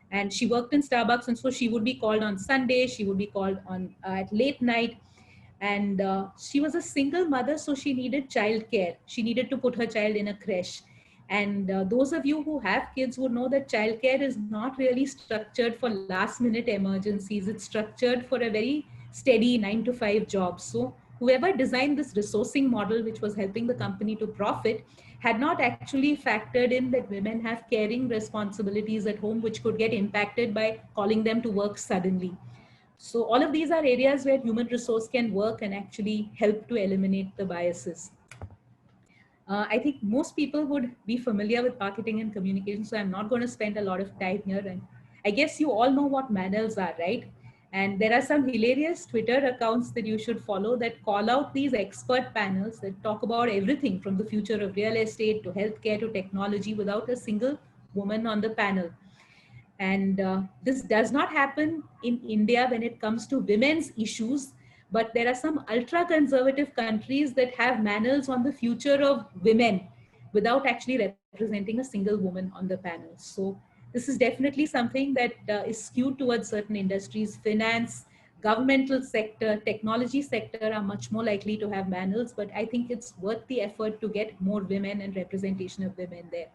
And she worked in Starbucks, and so she would be called on Sunday, she would be called on at late night. And she was a single mother, so she needed childcare. She needed to put her child in a creche. And those of you who have kids would know that childcare is not really structured for last minute emergencies. It's structured for a very steady 9 to 5 job. So whoever designed this resourcing model, which was helping the company to profit, had not actually factored in that women have caring responsibilities at home, which could get impacted by calling them to work suddenly. So all of these are areas where human resource can work and actually help to eliminate the biases. I think most people would be familiar with marketing and communication, so I'm not going to spend a lot of time here. And I guess you all know what manels are, right? And there are some hilarious Twitter accounts that you should follow that call out these expert panels that talk about everything from the future of real estate to healthcare to technology without a single woman on the panel. And this does not happen in India when it comes to women's issues, but there are some ultra conservative countries that have panels on the future of women without actually representing a single woman on the panel. So this is definitely something that is skewed towards certain industries. Finance, governmental sector, technology sector are much more likely to have panels, but I think it's worth the effort to get more women and representation of women there.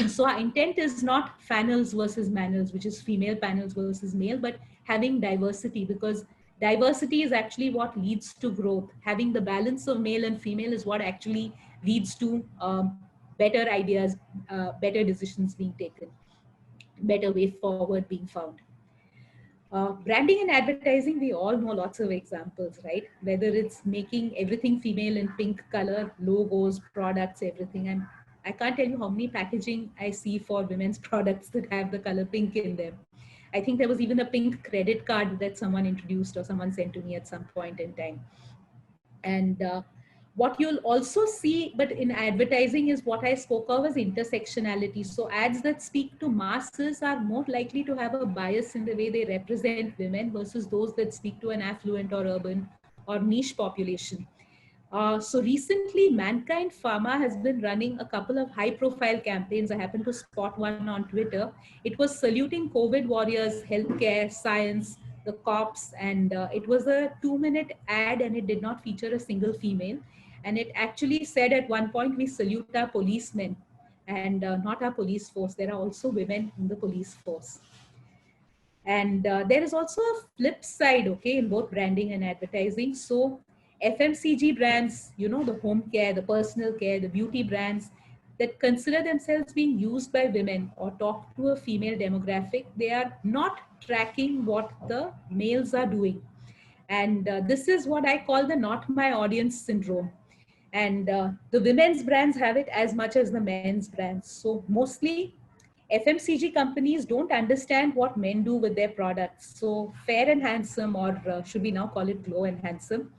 So our intent is not panels versus manels, which is female panels versus male, but having diversity, because diversity is actually what leads to growth. Having the balance of male and female is what actually leads to better ideas, better decisions being taken, better way forward being found. Branding and advertising, we all know lots of examples, right? Whether it's making everything female in pink color, logos, products, everything. And I can't tell you how many packaging I see for women's products that have the color pink in them. I think there was even a pink credit card that someone introduced or someone sent to me at some point in time. And what you'll also see, but in advertising, is what I spoke of as intersectionality. So ads that speak to masses are more likely to have a bias in the way they represent women versus those that speak to an affluent or urban or niche population. So recently, Mankind Pharma has been running a couple of high-profile campaigns. I happened to spot one on Twitter. It was saluting COVID warriors, healthcare, science, the cops, and it was a 2-minute ad, and it did not feature a single female. And it actually said at one point, "We salute our policemen and not our police force. There are also women in the police force." And there is also a flip side, okay, in both branding and advertising. So FMCG brands, you know, the home care, the personal care, the beauty brands that consider themselves being used by women or talk to a female demographic, they are not tracking what the males are doing. And this is what I call the not my audience syndrome. And the women's brands have it as much as the men's brands. So mostly FMCG companies don't understand what men do with their products. So Fair and Handsome, or should we now call it Glow and Handsome,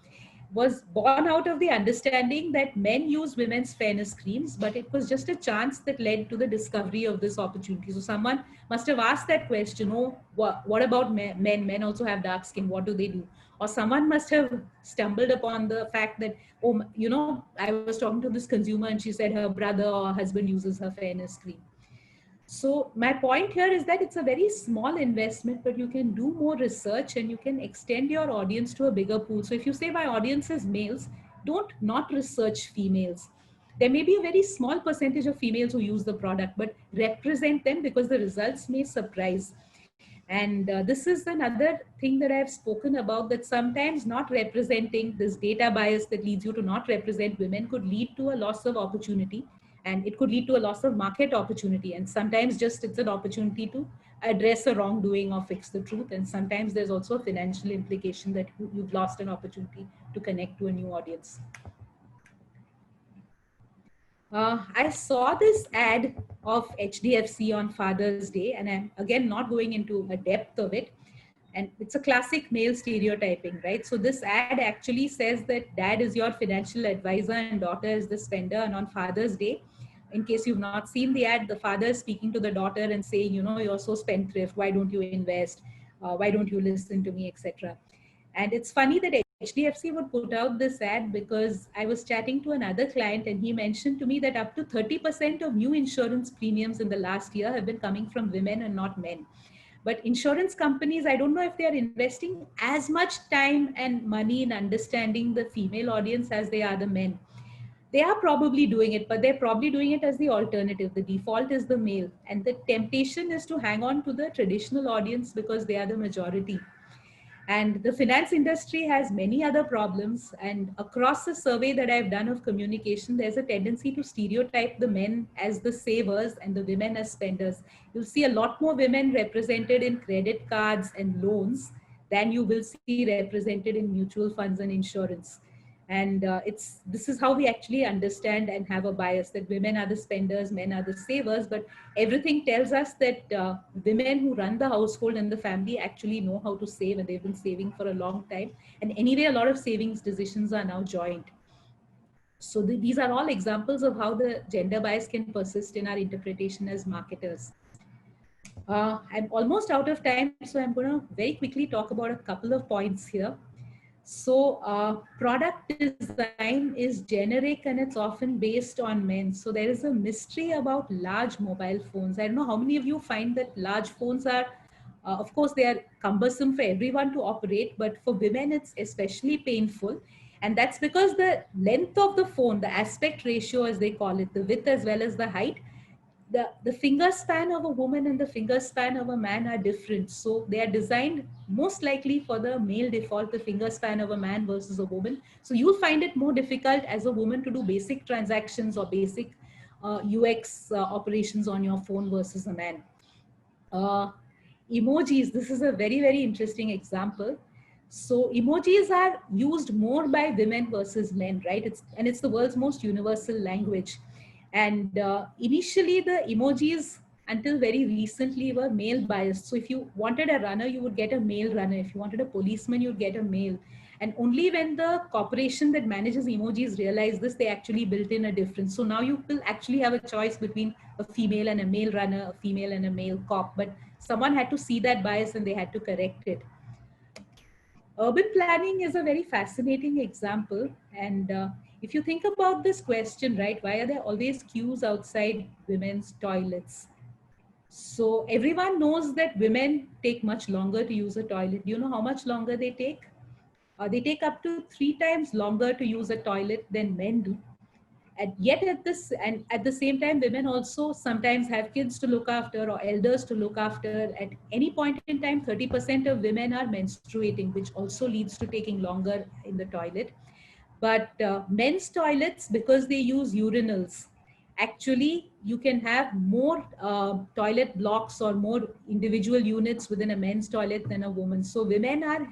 was born out of the understanding that men use women's fairness creams, but it was just a chance that led to the discovery of this opportunity. So someone must have asked that question, oh, what about men? Men also have dark skin. What do they do? Or someone must have stumbled upon the fact that, oh, you know, I was talking to this consumer and she said her brother or husband uses her fairness cream. So my point here is that it's a very small investment, but you can do more research and you can extend your audience to a bigger pool. So if you say my audience is males, don't not research females. There may be a very small percentage of females who use the product, but represent them because the results may surprise. And this is another thing that I've spoken about, that sometimes not representing this data bias that leads you to not represent women could lead to a loss of opportunity, and it could lead to a loss of market opportunity. And sometimes just it's an opportunity to address a wrongdoing or fix the truth. And sometimes there's also a financial implication that you've lost an opportunity to connect to a new audience. I saw this ad of HDFC on Father's Day, and I'm again not going into a depth of it. And it's a classic male stereotyping, right? So this ad actually says that dad is your financial advisor and daughter is the spender. And on Father's Day, in case you've not seen the ad, the father is speaking to the daughter and saying, you know, you're so spendthrift. Why don't you invest? Why don't you listen to me, etc. And it's funny that HDFC would put out this ad because I was chatting to another client and he mentioned to me that up to 30% of new insurance premiums in the last year have been coming from women and not men. But insurance companies, I don't know if they are investing as much time and money in understanding the female audience as they are the men. They are probably doing it, but they're probably doing it as the alternative. The default is the male. And the temptation is to hang on to the traditional audience because they are the majority. And the finance industry has many other problems. And across the survey that I've done of communication, there's a tendency to stereotype the men as the savers and the women as spenders. You'll see a lot more women represented in credit cards and loans than you will see represented in mutual funds and insurance. And this is how we actually understand and have a bias that women are the spenders, men are the savers. But everything tells us that women who run the household and the family actually know how to save, and they've been saving for a long time. And anyway, a lot of savings decisions are now joint. So these are all examples of how the gender bias can persist in our interpretation as marketers. I'm almost out of time, so I'm going to very quickly talk about a couple of points here. So product design is generic and it's often based on men. So there is a mystery about large mobile phones. I don't know how many of you find that large phones are, of course, they are cumbersome for everyone to operate, but for women, it's especially painful. And that's because the length of the phone, the aspect ratio, as they call it, the width as well as the height, the finger span of a woman and the finger span of a man are different. So they are designed most likely for the male default, the finger span of a man versus a woman. So you'll find it more difficult as a woman to do basic transactions or basic UX operations on your phone versus a man. Emojis, this is a very, very interesting example. So emojis are used more by women versus men, right? It's the world's most universal language. And initially the emojis until very recently were male biased. So if you wanted a runner, you would get a male runner. If you wanted a policeman, you'd get a male. And only when the corporation that manages emojis realized this, they actually built in a difference. So now you will actually have a choice between a female and a male runner, a female and a male cop. But someone had to see that bias and they had to correct it. Urban planning is a very fascinating example. And if you think about this question, right, why are there always queues outside women's toilets? So everyone knows that women take much longer to use a toilet. Do you know how much longer they take? They take up to 3 times longer to use a toilet than men do. And yet at the same time, women also sometimes have kids to look after or elders to look after. At any point in time, 30% of women are menstruating, which also leads to taking longer in the toilet. But men's toilets, because they use urinals, actually you can have more toilet blocks or more individual units within a men's toilet than a woman's. So women are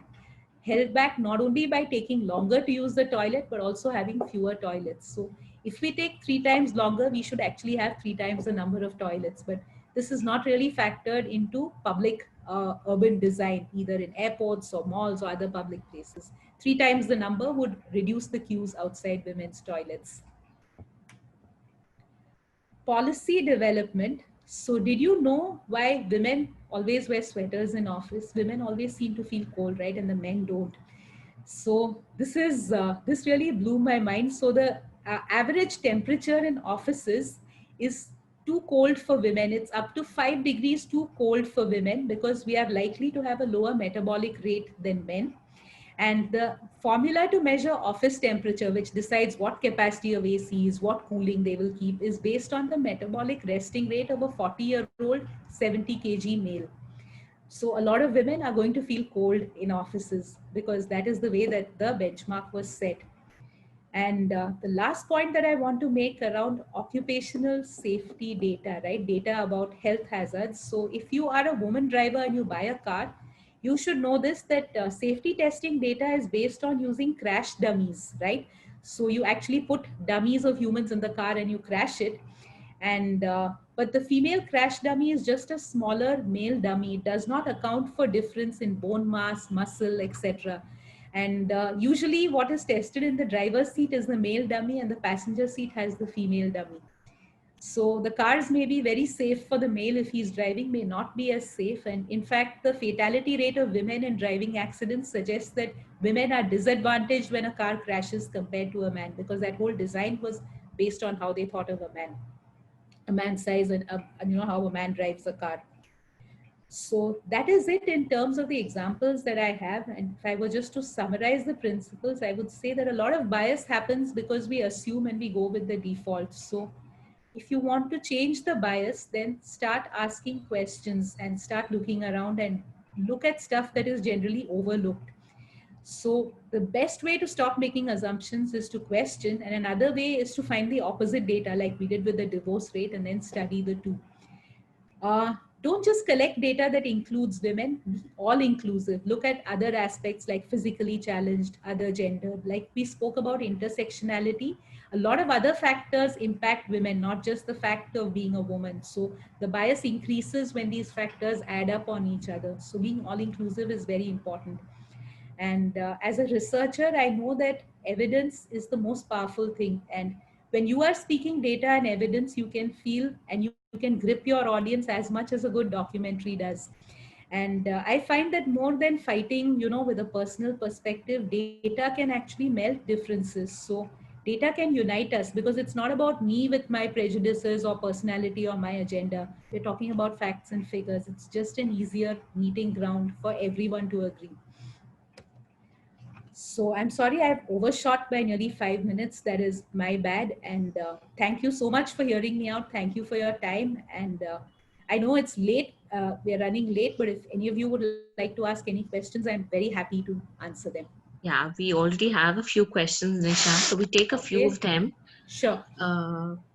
held back not only by taking longer to use the toilet, but also having fewer toilets. So if we take 3 times longer, we should actually have 3 times the number of toilets. But this is not really factored into public urban design, either in airports or malls or other public places. 3 times the number would reduce the queues outside women's toilets. Policy development. So did you know why women always wear sweaters in office? Women always seem to feel cold, right? And the men don't. So this really blew my mind. So the average temperature in offices is too cold for women. It's up to 5 degrees too cold for women because we are likely to have a lower metabolic rate than men. And the formula to measure office temperature, which decides what capacity of ACs, what cooling they will keep, is based on the metabolic resting rate of a 40-year-old 70 kg male. So a lot of women are going to feel cold in offices because that is the way that the benchmark was set. And the last point that I want to make around occupational safety data, right? Data about health hazards. So if you are a woman driver and you buy a car, you should know this, that safety testing data is based on using crash dummies, right? So you actually put dummies of humans in the car and you crash it. And but the female crash dummy is just a smaller male dummy. It does not account for difference in bone mass, muscle, etc. And usually what is tested in the driver's seat is the male dummy, and the passenger seat has the female dummy. So the cars may be very safe for the male if he's driving, may not be as safe. And in fact, the fatality rate of women in driving accidents suggests that women are disadvantaged when a car crashes compared to a man, because that whole design was based on how they thought of a man's size, and you know how a man drives a car. So that is it in terms of the examples that I have. And if I were just to summarize the principles, I would say that a lot of bias happens because we assume and we go with the default. So if you want to change the bias, then start asking questions and start looking around and look at stuff that is generally overlooked. So the best way to stop making assumptions is to question, and another way is to find the opposite data, like we did with the divorce rate, and then study the two. Uh, don't just collect data that includes women, be all inclusive. Look at other aspects like physically challenged, other gender. Like we spoke about intersectionality, a lot of other factors impact women, not just the fact of being a woman. So the bias increases when these factors add up on each other. So being all inclusive is very important. And as a researcher, I know that evidence is the most powerful thing. And when you are speaking data and evidence, you can feel and you can grip your audience as much as a good documentary does. And I find that more than fighting, with a personal perspective, data can actually melt differences. So data can unite us because it's not about me with my prejudices or personality or my agenda. We're talking about facts and figures. It's just an easier meeting ground for everyone to agree. So I'm sorry I've overshot by nearly 5 minutes. That is my bad. And thank you so much for hearing me out. Thank you for your time. And I know it's late. We're running late, but if any of you would like to ask any questions, I'm very happy to answer them. Yeah, we already have a few questions, Nisha, so we take a few Okay. of them. Sure.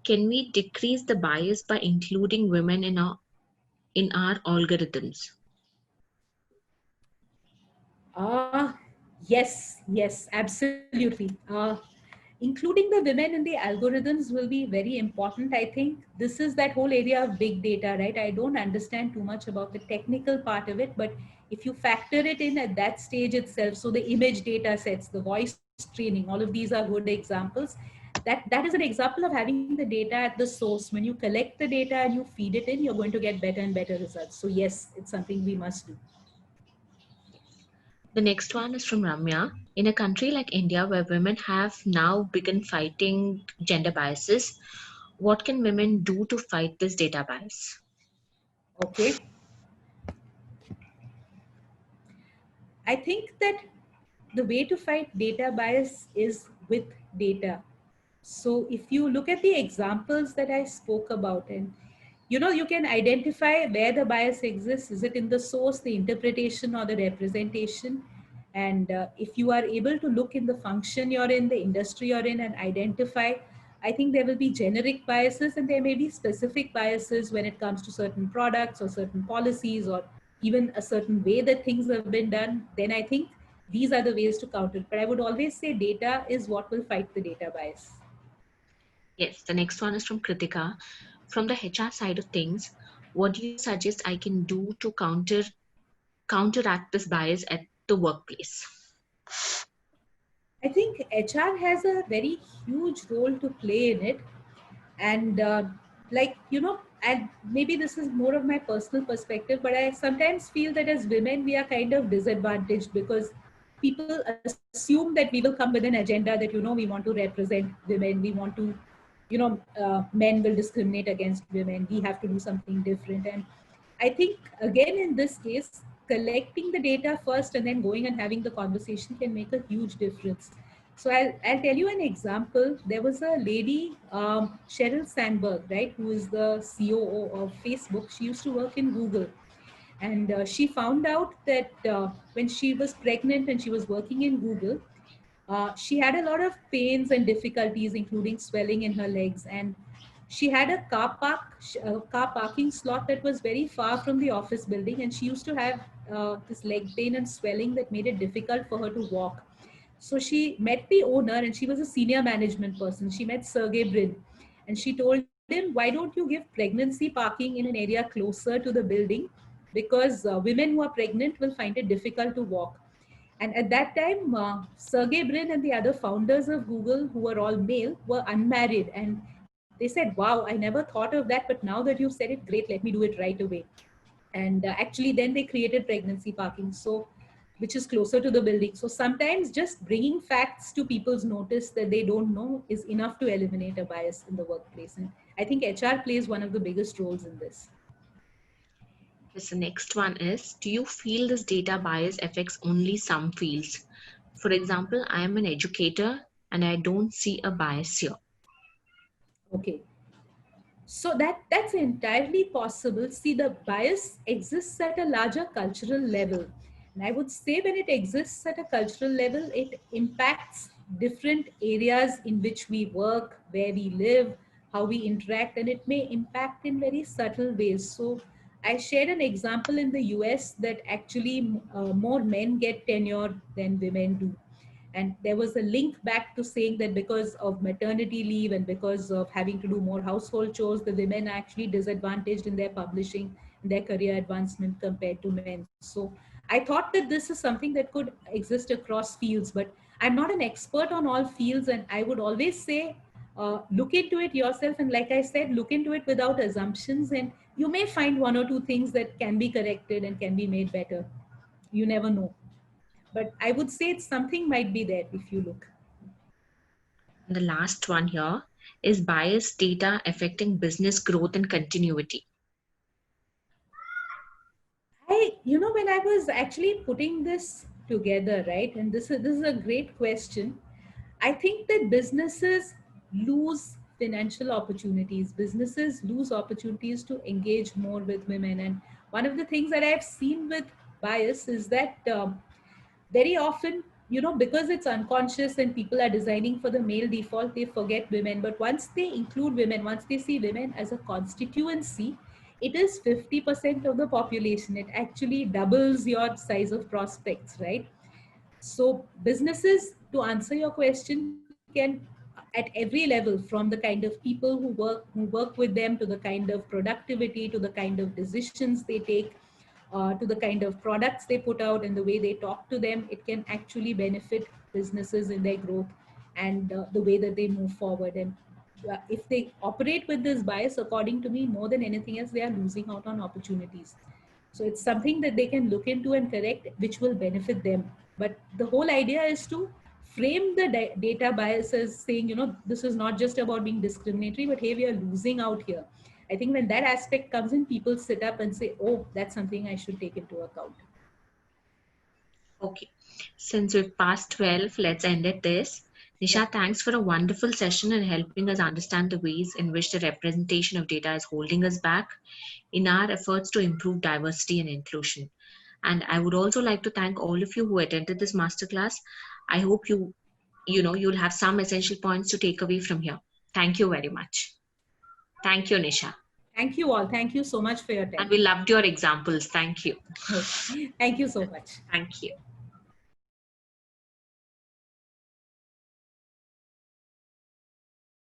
Can we decrease the bias by including women in our algorithms? Yes, absolutely. Including the women in the algorithms will be very important. I think this is that whole area of big data, right? I don't understand too much about the technical part of it, but if you factor it in at that stage itself, so the image data sets, the voice training, all of these are good examples. That is an example of having the data at the source. When you collect the data and you feed it in, you're going to get better and better results. So yes, it's something we must do. The next one is from Ramya. In a country like India, where women have now begun fighting gender biases, what can women do to fight this data bias? Okay. I think that the way to fight data bias is with data. So if you look at the examples that I spoke about, and you can identify where the bias exists. Is it in the source, the interpretation, or the representation? And if you are able to look in the function you're in, the industry you're in, and identify, I think there will be generic biases and there may be specific biases when it comes to certain products or certain policies or even a certain way that things have been done. Then I think these are the ways to counter it. But I would always say data is what will fight the data bias. Yes, the next one is from Kritika. From the HR side of things, what do you suggest I can do to counteract this bias at the workplace? I think HR has a very huge role to play in it. And and maybe this is more of my personal perspective, but I sometimes feel that as women, we are kind of disadvantaged because people assume that we will come with an agenda that, we want to represent women. We want to, men will discriminate against women. We have to do something different. And I think, again, in this case, collecting the data first and then going and having the conversation can make a huge difference. So I'll tell you an example. There was a lady, Sheryl Sandberg, right, who is the COO of Facebook. She used to work in Google. And she found out that when she was pregnant and she was working in Google, She had a lot of pains and difficulties, including swelling in her legs, and she had a car parking slot that was very far from the office building, and she used to have this leg pain and swelling that made it difficult for her to walk. So she met the owner, and she was a senior management person. She met Sergey Brin, and she told him, "Why don't you give pregnancy parking in an area closer to the building? Because women who are pregnant will find it difficult to walk." And at that time, Sergey Brin and the other founders of Google, who were all male, were unmarried. And they said, "Wow, I never thought of that. But now that you've said it, great, let me do it right away." And actually, then they created pregnancy parking, so which is closer to the building. So sometimes just bringing facts to people's notice that they don't know is enough to eliminate a bias in the workplace. And I think HR plays one of the biggest roles in this. Yes, the next one is, do you feel this data bias affects only some fields? For example, I am an educator and I don't see a bias here. Okay. So that's entirely possible. See, the bias exists at a larger cultural level. And I would say when it exists at a cultural level, it impacts different areas in which we work, where we live, how we interact, and it may impact in very subtle ways. So I shared an example in the US that actually more men get tenure than women do. And there was a link back to saying that because of maternity leave and because of having to do more household chores, the women are actually disadvantaged in their publishing, in their career advancement compared to men. So I thought that this is something that could exist across fields, but I'm not an expert on all fields. And I would always say, look into it yourself. And like I said, look into it without assumptions. And you may find one or two things that can be corrected and can be made better. You never know. But I would say it's something might be there if you look. And the last one here is bias data affecting business growth and continuity. When I was actually putting this together, right, and this is a great question. I think that businesses lose financial opportunities. Businesses lose opportunities to engage more with women. And one of the things that I've seen with bias is that very often, because it's unconscious and people are designing for the male default, they forget women. But once they include women, once they see women as a constituency, it is 50% of the population. It actually doubles your size of prospects, right? So businesses, to answer your question, can at every level, from the kind of people who work with them, to the kind of productivity, to the kind of decisions they take, to the kind of products they put out and the way they talk to them, it can actually benefit businesses in their growth and the way that they move forward. And if they operate with this bias, according to me, more than anything else, they are losing out on opportunities. So it's something that they can look into and correct, which will benefit them. But the whole idea is to frame the data bias as saying, this is not just about being discriminatory, but hey, we are losing out here. I think when that aspect comes in, people sit up and say, oh, that's something I should take into account. Okay, since we've passed 12, let's end at this. Nisha, thanks for a wonderful session and helping us understand the ways in which the representation of data is holding us back in our efforts to improve diversity and inclusion. And I would also like to thank all of you who attended this masterclass. I hope you'll have some essential points to take away from here. Thank you very much. Thank you, Nisha. Thank you all. Thank you so much for your time. And we loved your examples. Thank you. Thank you so much. Thank you.